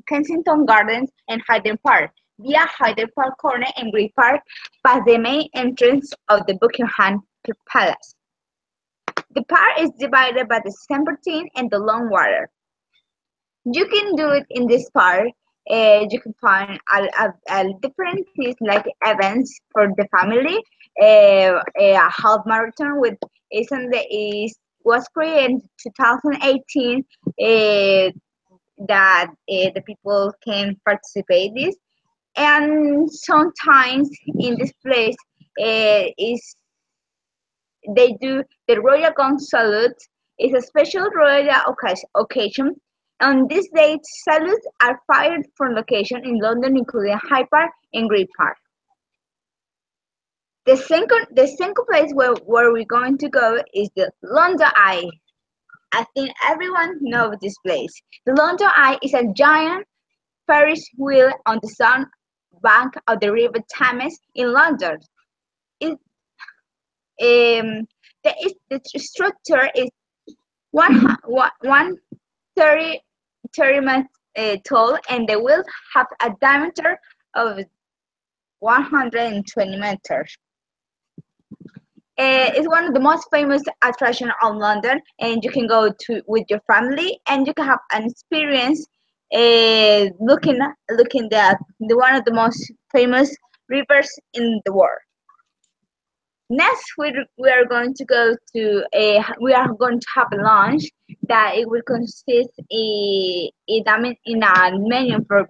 Kensington Gardens and Hyde Park, via Hyde Park Corner and Green Park, past the main entrance of the Buckingham Palace. The park is divided by the Serpentine and the Long Water. You can do it in this park. You can find different things like events for the family. A half marathon with was created in 2018 that the people can participate this. And sometimes in this place is they do the royal gun salute. It's a special royal occasion. On this date, salutes are fired from locations in London, including Hyde Park and Green Park. The second place where we're going to go is the London Eye. I think everyone knows this place. The London Eye is a giant Ferris wheel on the south bank of the River Thames in London. The structure is 130 30 meters tall, and the wheels have a diameter of 120 meters. It's one of the most famous attractions of London, and you can go to with your family, and you can have an experience looking at the one of the most famous rivers in the world. Next, we are going to go to we are going to have a lunch that it will consist in a menu for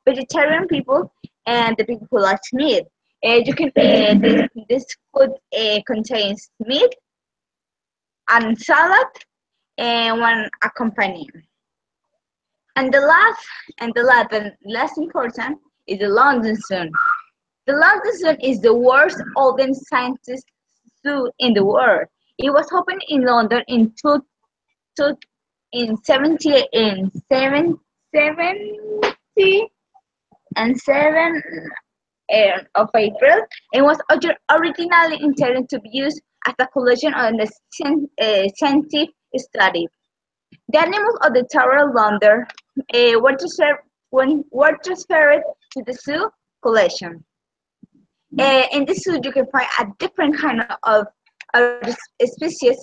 vegetarian people and the people who like meat. You can this food contains meat and salad and one accompaniment. And the last important is the London Zoo. The London Zoo is the world's oldest scientist zoo in the world. It was opened in London two, in 70 and 7 of April, and was originally intended to be used as a collection of the scientific study. The animals of the Tower of London were transferred to the zoo collection. In this zoo, you can find a different kind of species.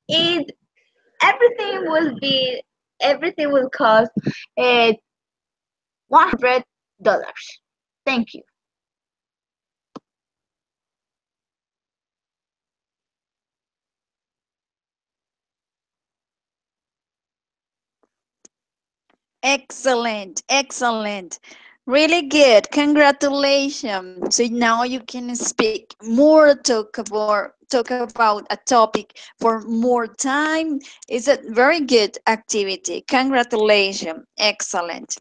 It everything will cost $100. Thank you. Excellent, excellent. Really good. Congratulations. So now you can speak more, talk about a topic for more time. It's a very good activity. Congratulations. Excellent.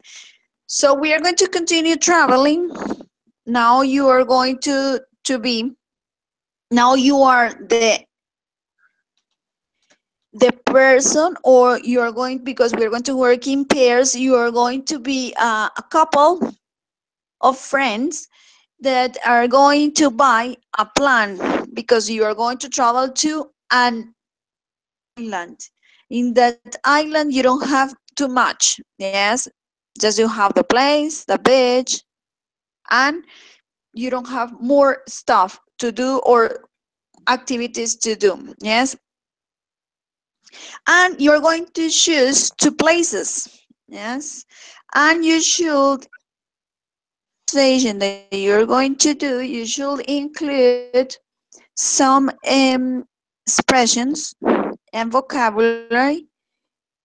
So we are going to continue traveling. Now you are going to be, now you are the person, or you are going, because we're going to work in pairs, you are going to be a couple of friends that are going to buy a plan, because you are going to travel to an island. In that island you don't have too much, yes, just you have the place, the beach, and you don't have more stuff to do or activities to do, yes. And you're going to choose two places, yes, and you should station that you're going to do, you should include some expressions and vocabulary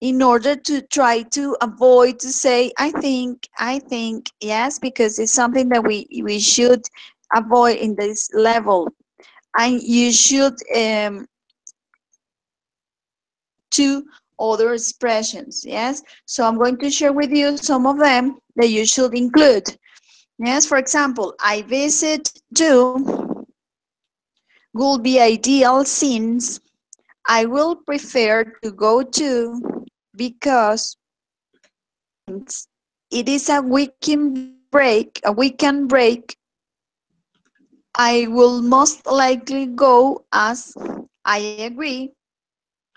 in order to try to avoid to say I think, yes, because it's something that we should avoid in this level. And you should to other expressions, yes. So I'm going to share with you some of them that you should include. Yes, for example, I visit to would be ideal since I will prefer to go to because it is a weekend break. I will most likely go as I agree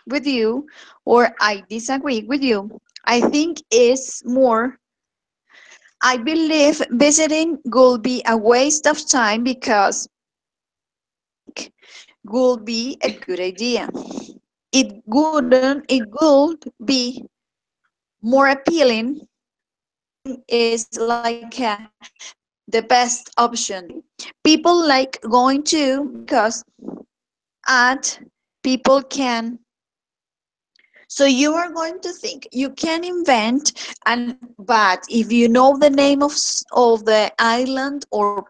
with you or I disagree with you. I think it's more. I believe visiting will be a waste of time because would be a good idea. It would be more appealing, is like the best option. People like going to because at people can. So you are going to think you can invent, and but if you know the name of the island or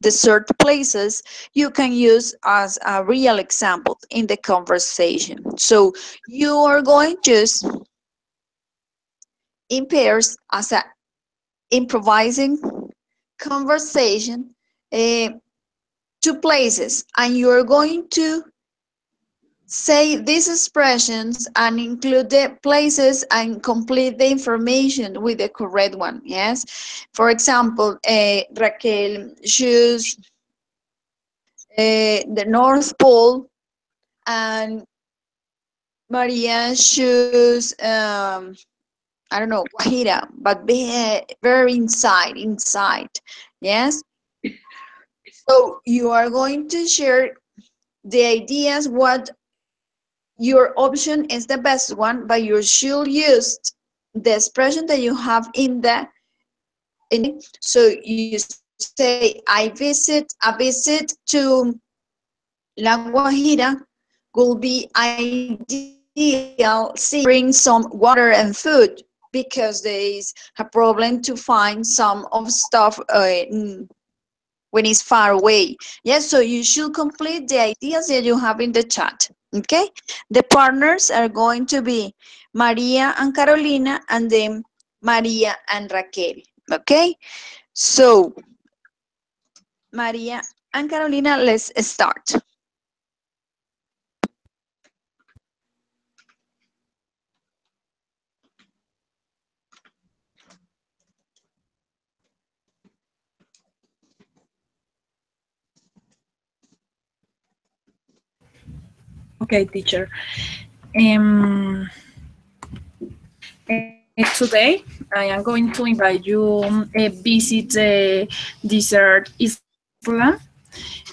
desert places, you can use as a real example in the conversation. So you are going to use in pairs as a improvising conversation, two places, and you are going to say these expressions and include the places and complete the information with the correct one, yes. For example, Raquel choose the North Pole and Maria choose I don't know, Guajira, but very inside. Yes. So you are going to share the ideas what your option is the best one, but you should use the expression that you have in. So you say a visit to La Guajira will be ideal. See, bring some water and food because there is a problem to find some of stuff when it's far away. Yes, so you should complete the ideas that you have in the chat. Okay, the partners are going to be Maria and Carolina, and then Maria and Raquel. Okay, so Maria and Carolina, let's start. Okay, teacher. Um, Today, I am going to invite you visit the desert island.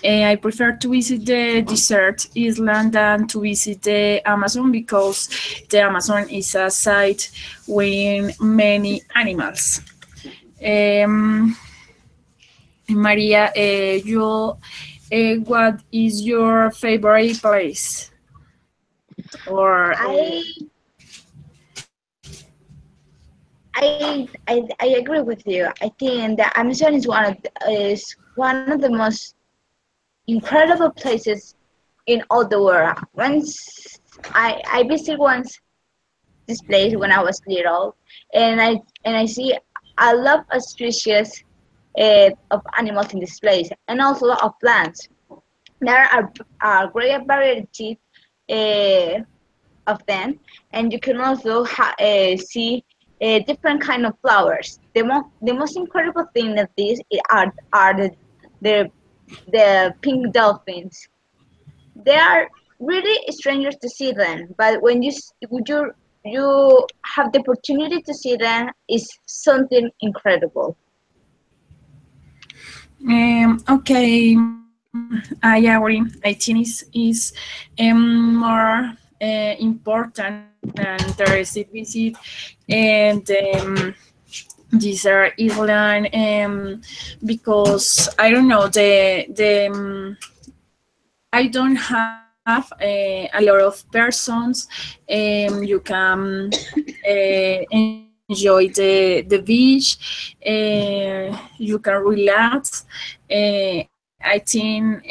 I prefer to visit the desert island than to visit the Amazon because the Amazon is a site with many animals. Maria, what is your favorite place? Or I agree with you. I think the Amazon is one of the most incredible places in all the world. I visited once this place when I was little, and I see a lot of species of animals in this place, and also of plants. There are a great variety uh, of them, and you can also see different kind of flowers. The most incredible thing of this are the the pink dolphins. They are really strangers to see them, but when you have the opportunity to see them, is something incredible. Okay, I agree. I think is more important and interesting visit and desert island because I don't know I don't have a lot of persons. You can enjoy the beach. You can relax. I think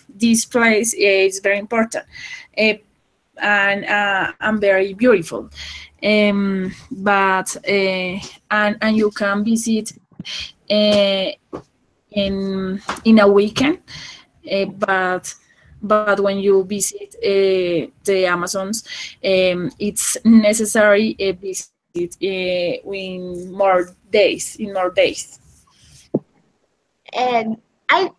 this place is very important and very beautiful. But and you can visit uh, in a weekend, but when you visit the Amazons, it's necessary a visit in more days. And I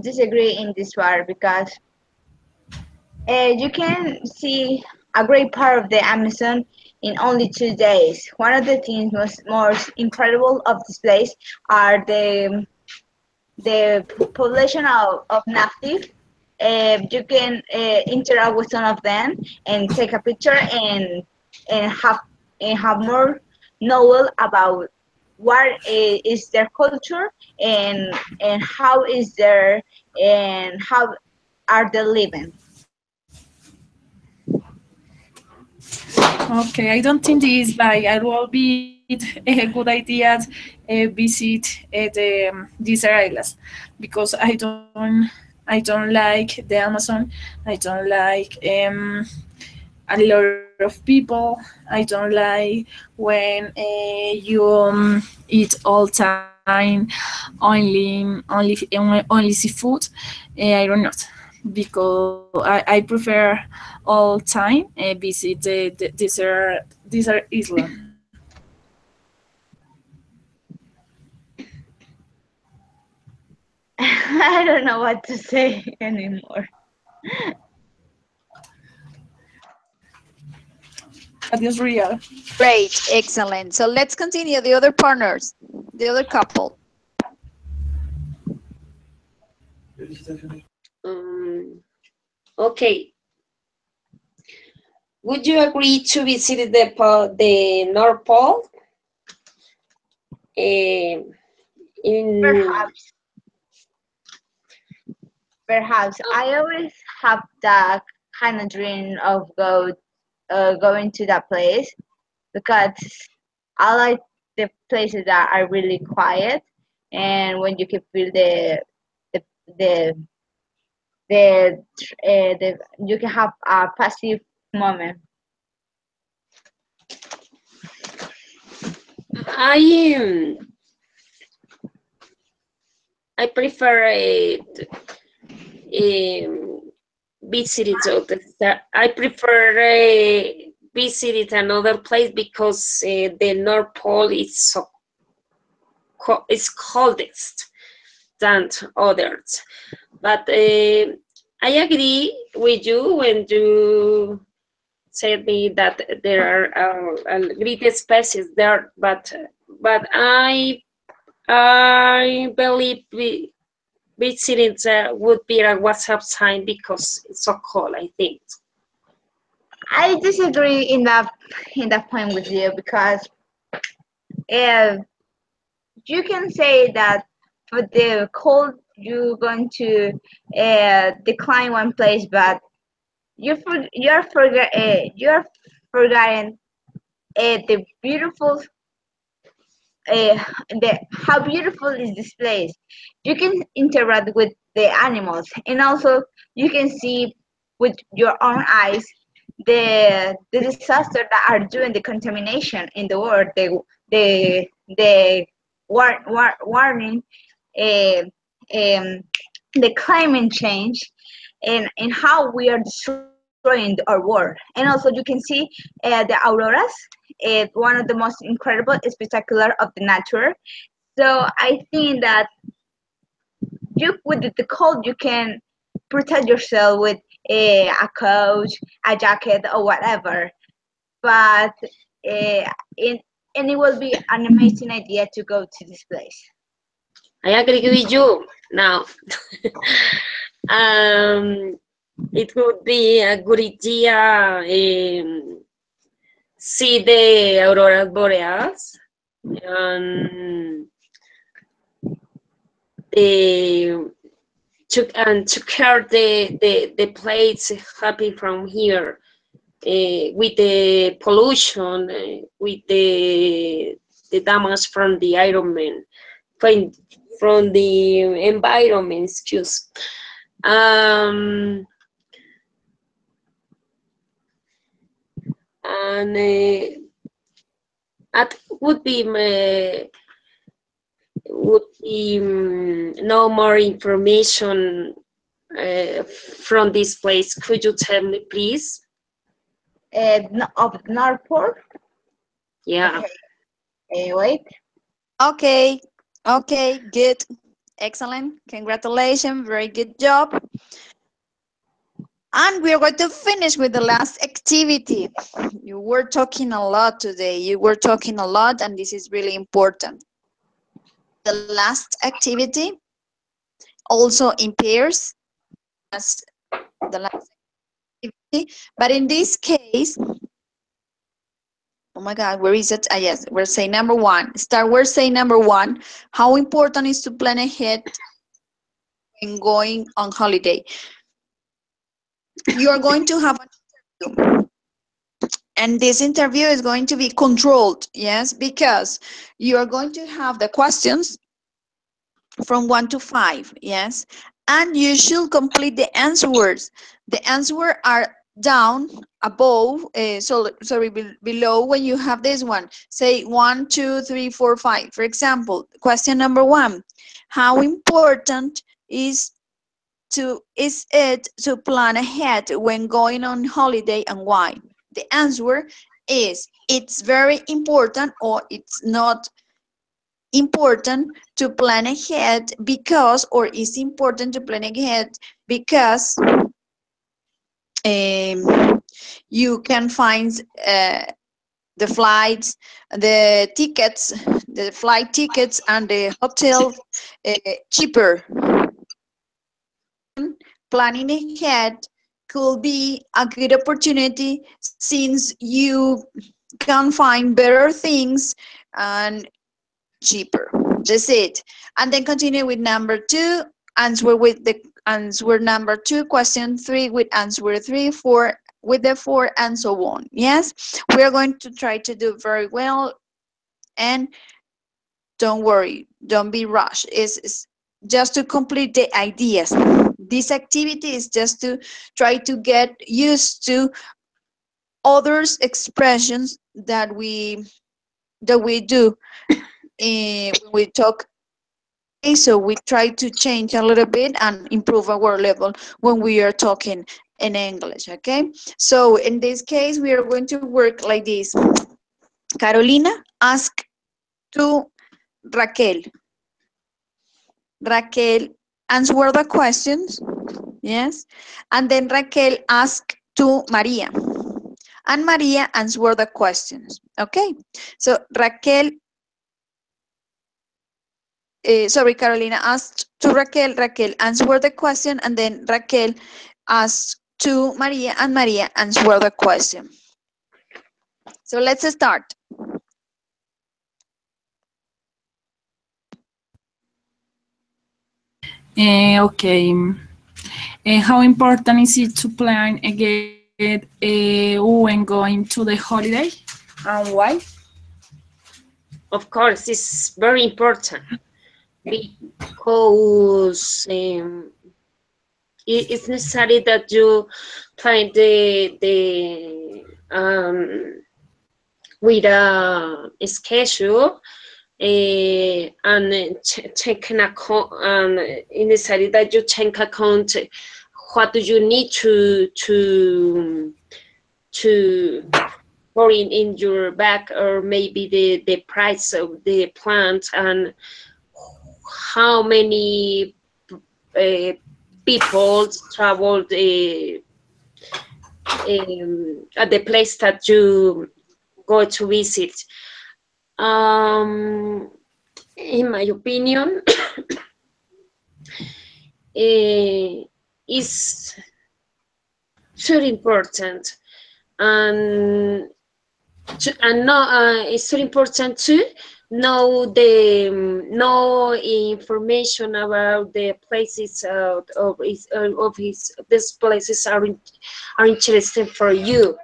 disagree in this part because you can see a great part of the Amazon in only 2 days. One of the things most incredible of this place are the population of native. You can interact with some of them and take a picture and have more knowledge about what is their culture and how is their and how are they living. Okay, I don't think this, but it will be a good idea visit the desert islands because I don't like the Amazon. I don't like a lot of people. I don't like when you eat all time only seafood. I don't know because I prefer all time visit the desert island. I don't know what to say anymore. That is real. Great, excellent. So let's continue. The other partners, the other couple. Okay. Would you agree to visit the North Pole? Perhaps. Perhaps. I always have that kind of dream of going to that place because I like the places that are really quiet and when you can feel the the the you can have a passive moment. I prefer visiting I prefer visit another place because the North Pole is so is coldest than others. But I agree with you when you said me that there are great species there, but I believe visiting would be a WhatsApp sign because it's so cold, I think. I disagree in that point with you because if you can say that for the cold you're going to decline one place, but you're forgetting the beautiful the how beautiful is this place. You can interact with the animals, and also you can see with your own eyes the disaster that are doing the contamination in the world. The warning, uh, um, the climate change, and how we are destroying our world. And also you can see the auroras, one of the most incredible spectacular of the nature. So I think that you with the cold you can protect yourself with a coat, a jacket, or whatever. But it and it will be an amazing idea to go to this place. I agree with you. Now, it would be a good idea see the aurora boreals and the to care the place happy from here with the pollution, with the damage from the environment, from the environment. Excuse. And that would be no more information from this place. Could you tell me, please? Of Northport. Yeah. Okay. Wait. Okay, okay, good. Excellent. Congratulations. Very good job. And we're going to finish with the last activity. You were talking a lot today. You were talking a lot, and this is really important. The last activity also in pairs as the last activity, but in this case, oh my God, where is it? Ah, yes, we're saying number one. We're saying number one. How important is to plan ahead when going on holiday? You are going to have an interview, and this interview is going to be controlled, yes, because you are going to have the questions from 1 to 5, yes, and you should complete the answers. The answers are down above, sorry, below. When you have this one, say 1, 2, 3, 4, 5. For example, question number 1: how important is it to plan ahead when going on holiday, and why? The answer is it's very important, or it's not important to plan ahead because, or it's important to plan ahead because you can find the flights, the tickets, the flight tickets, and the hotel cheaper. Planning ahead could be a good opportunity since you can find better things and cheaper. That's it. And then continue with number 2, answer with the answer number 2, question 3 with answer 3, 4 with the 4, and so on. Yes, we are going to try to do very well, and don't worry, don't be rushed. It's just to complete the ideas. This activity is just to try to get used to others expressions that we do when we talk. So we try to change a little bit and improve our level when we are talking in English. Okay, so in this case we are going to work like this. Carolina, ask to Raquel. Raquel, answer the questions. Yes, and then Raquel ask to Maria, and Maria answer the questions. Okay, so Raquel, sorry, Carolina asked to Raquel, Raquel answer the question, and then Raquel asked to Maria, and Maria answer the question. So let's start. Okay. How important is it to plan again when going to the holiday, and why? Of course, it's very important because it's necessary that you plan with a schedule and take an account, and it's necessary that you take account what do you need to or in your bag, or maybe the price of the plant and how many people traveled at the place that you go to visit. In my opinion, is very important, and it's very important to know information about the places these places are interesting for you,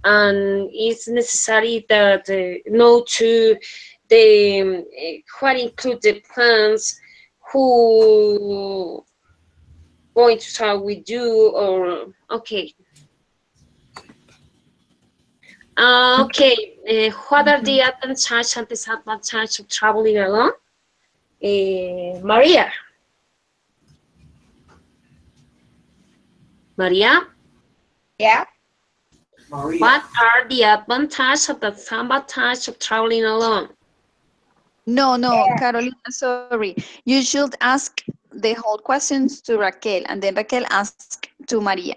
and it's necessary that know to the what include the plans, who going to talk with you, or okay. Okay, what are the advantages and disadvantages of traveling alone? Maria? Maria? Yeah. What are the advantages and disadvantages of traveling alone? No, Carolina, sorry. You should ask the whole questions to Raquel, and then Raquel ask to Maria.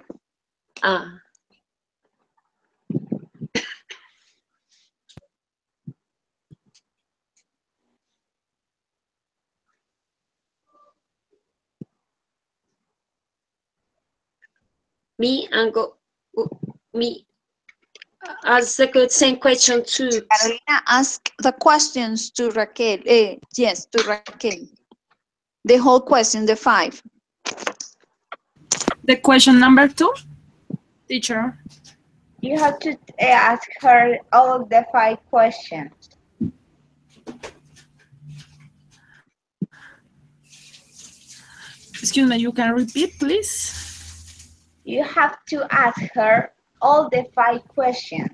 Ah. Me and go me ask the same question to Carolina, ask the questions to Raquel. Yes, to Raquel. The whole question, the 5. The question number 2, teacher. You have to ask her all the 5 questions. Excuse me, you can repeat, please? You have to ask her all the 5 questions.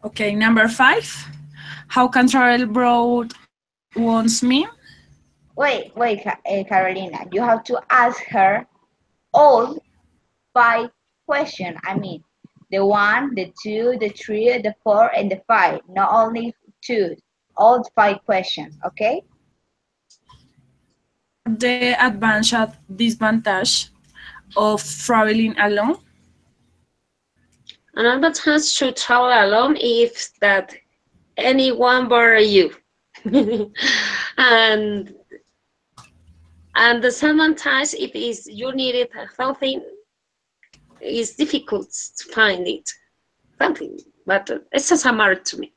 Okay, number 5. How can travel abroad wants me? Wait, Carolina. You have to ask her all 5 questions. I mean, the 1, the 2, the 3, the 4, and the 5. Not only 2. All 5 questions, okay? the disadvantage of traveling alone? An advantage to travel alone is that anyone but you. and the disadvantage if is you needed something, it's difficult to find it. Something, but it's just a matter to me.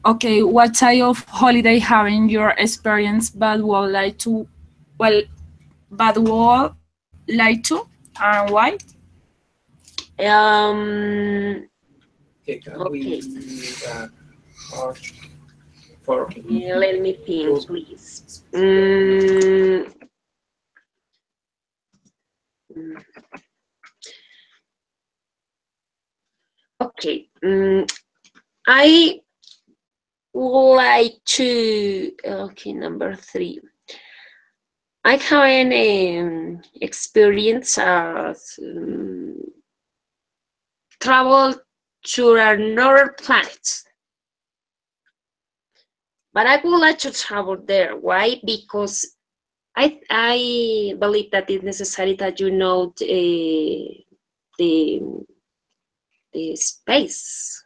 Okay, what type of holiday having your experience but would like to, and why? Okay. Let me think, please. Okay. I would like to. Okay, number 3. I have an experience as travel to another planet. But I would like to travel there. Why? Because I believe that it's necessary that you know the space.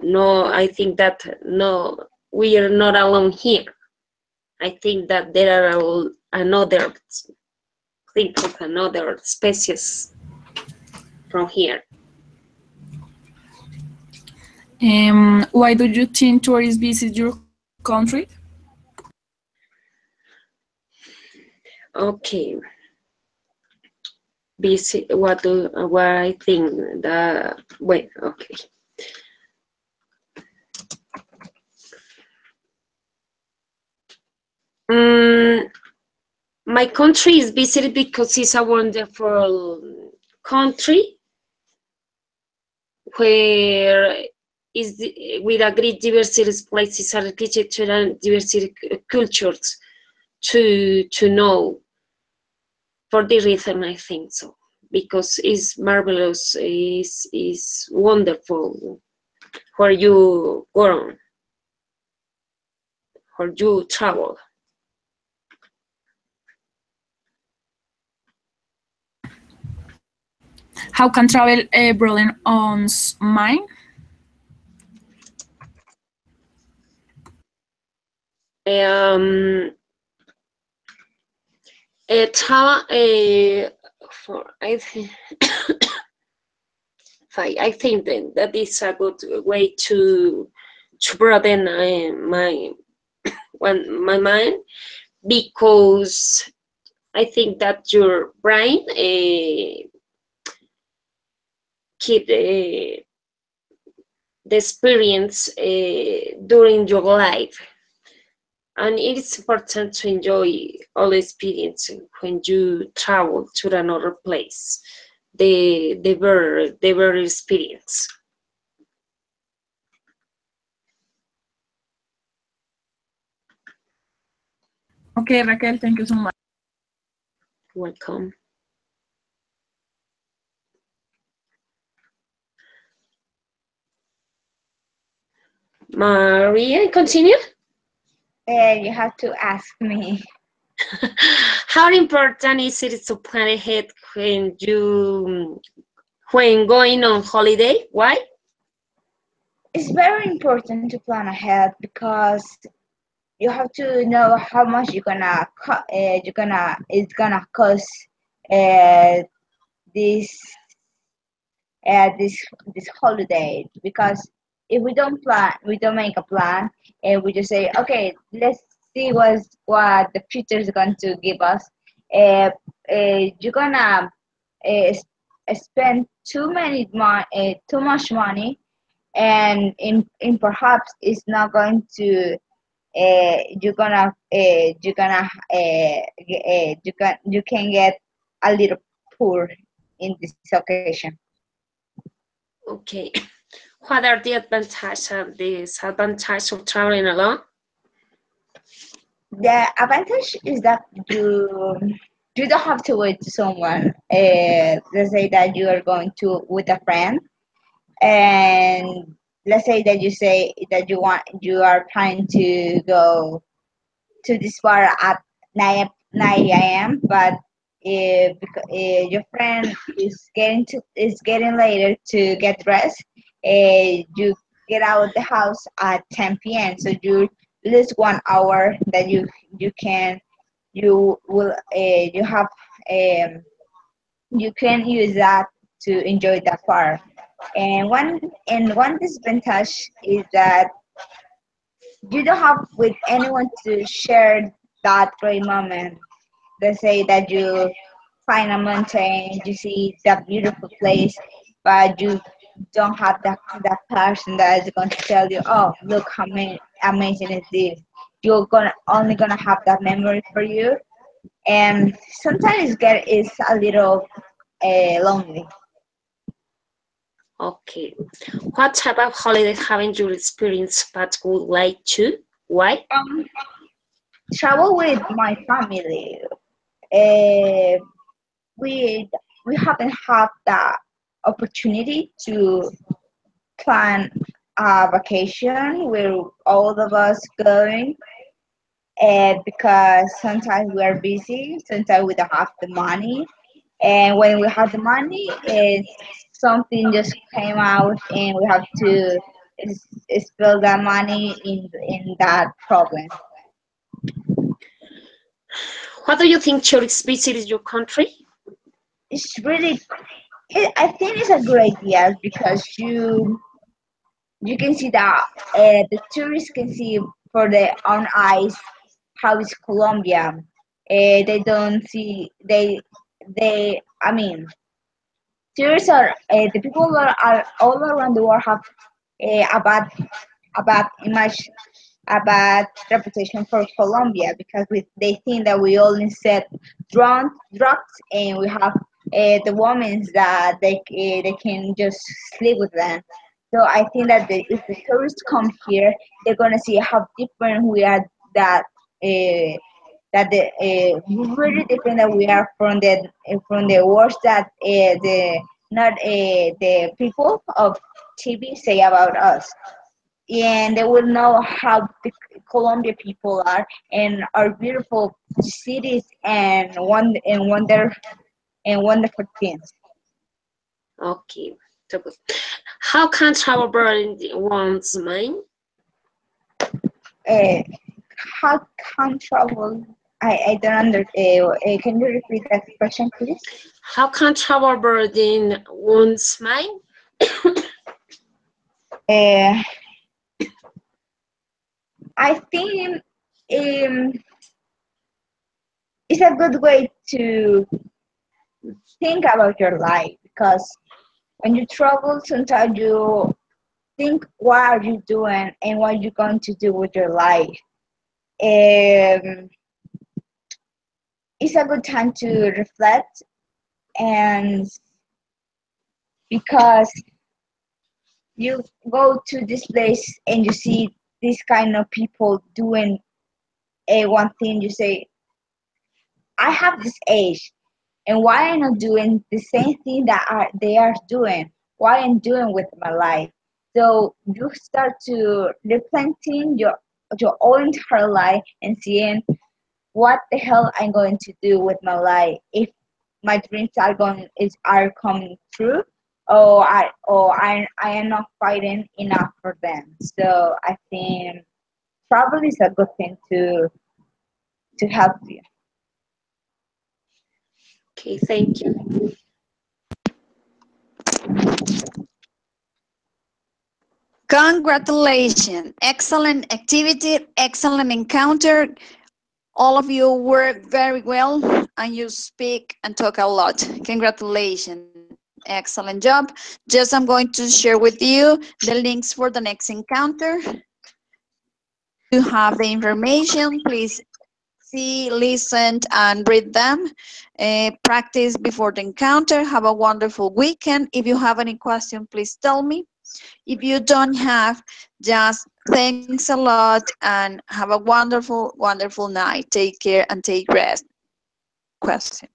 No, I think that no, we are not alone here. I think that there are another things of another species from here. Why do you think tourists visit your country? Okay. What I think that wait, okay. My country is visited because it's a wonderful country where is with a great diversity of places, architecture and diversity cultures to know. For the reason I think so, because it's marvelous, is wonderful where you go on, where you travel. How can travel broaden one's mind? I think I think that is a good way to broaden my mind, because I think that your brain keep the experience during your life, and it is important to enjoy all the experience when you travel to another place, the better experience. Okay, Raquel, thank you so much. Welcome. Maria, continue. You have to ask me. How important is it to plan ahead when going on holiday? Why? It's very important to plan ahead because you have to know how much it's gonna cost this this holiday. Because if we don't make a plan, and we just say, okay, let's see what the future is going to give us. You're gonna spend too much money, and in perhaps it's not going to you can get a little poor in this occasion. Okay. What are the advantages and disadvantages of traveling alone? The advantage is that you don't have to wait to someone. Let's say that you are going to with a friend, and let's say that you are planning to go to this bar at 9 a.m. but your friend is getting later to get dressed. You get out of the house at 10 p.m. So you lose 1 hour that you can you will you have you can use that to enjoy that part. And one disadvantage is that you don't have with anyone to share that great moment. Let's say that you find a mountain, you see that beautiful place, but you don't have that person that is going to tell you, oh, look how amazing is this. You're gonna only gonna have that memory for you, and sometimes it's a little lonely. Okay. What type of holiday haven't you experienced but would like to? Why? Travel with my family. Uh, we we haven't had the opportunity to plan a vacation where all of us going, because sometimes we are busy, sometimes we don't have the money, and when we have the money, something just came out and we have to spill that money in that problem. What do you think tourists visit your country? It's really, I think it's a good idea because you can see that the tourists can see for their own eyes how is Colombia. They don't see they. I mean, tourists are the people are all around the world have a bad image, a bad reputation for Colombia because they think that we only set drugs and we have the women that they can just sleep with them. So I think that if the tourists come here, they're gonna see how different we are. Uh, that the really different that we are from the words that the not the people of TV say about us, and they will know how the Colombia people are and our beautiful cities and wonderful things. Okay. So good. How can travel burn one's mind? Uh, how can travel? I don't under. Can you repeat that question, please? How can travel burden one's mind? Uh, I think it's a good way to think about your life because when you travel, sometimes you think what are you doing and what you're going to do with your life. Um, it's a good time to reflect, and because you go to this place and you see this kind of people doing a one thing, you say, I have this age, and why am I not doing the same thing that they are doing? Why I'm doing with my life? So you start to replanting your own entire life and seeing what the hell I'm going to do with my life if my dreams are coming true, or I am not fighting enough for them. So I think probably is a good thing to help you. Okay, thank you. Congratulations. Excellent activity, excellent encounter. All of you work very well and you speak and talk a lot. Congratulations. Excellent job. Just I'm going to share with you the links for the next encounter. You have the information. Please see, listen, and read them. Practice before the encounter. Have a wonderful weekend. If you have any question, please tell me. If you don't have, just thanks a lot and have a wonderful, wonderful night. Take care and take rest. Question.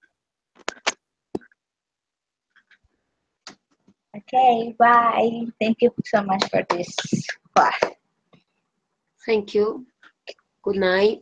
Okay, bye. Thank you so much for this class. Thank you. Good night.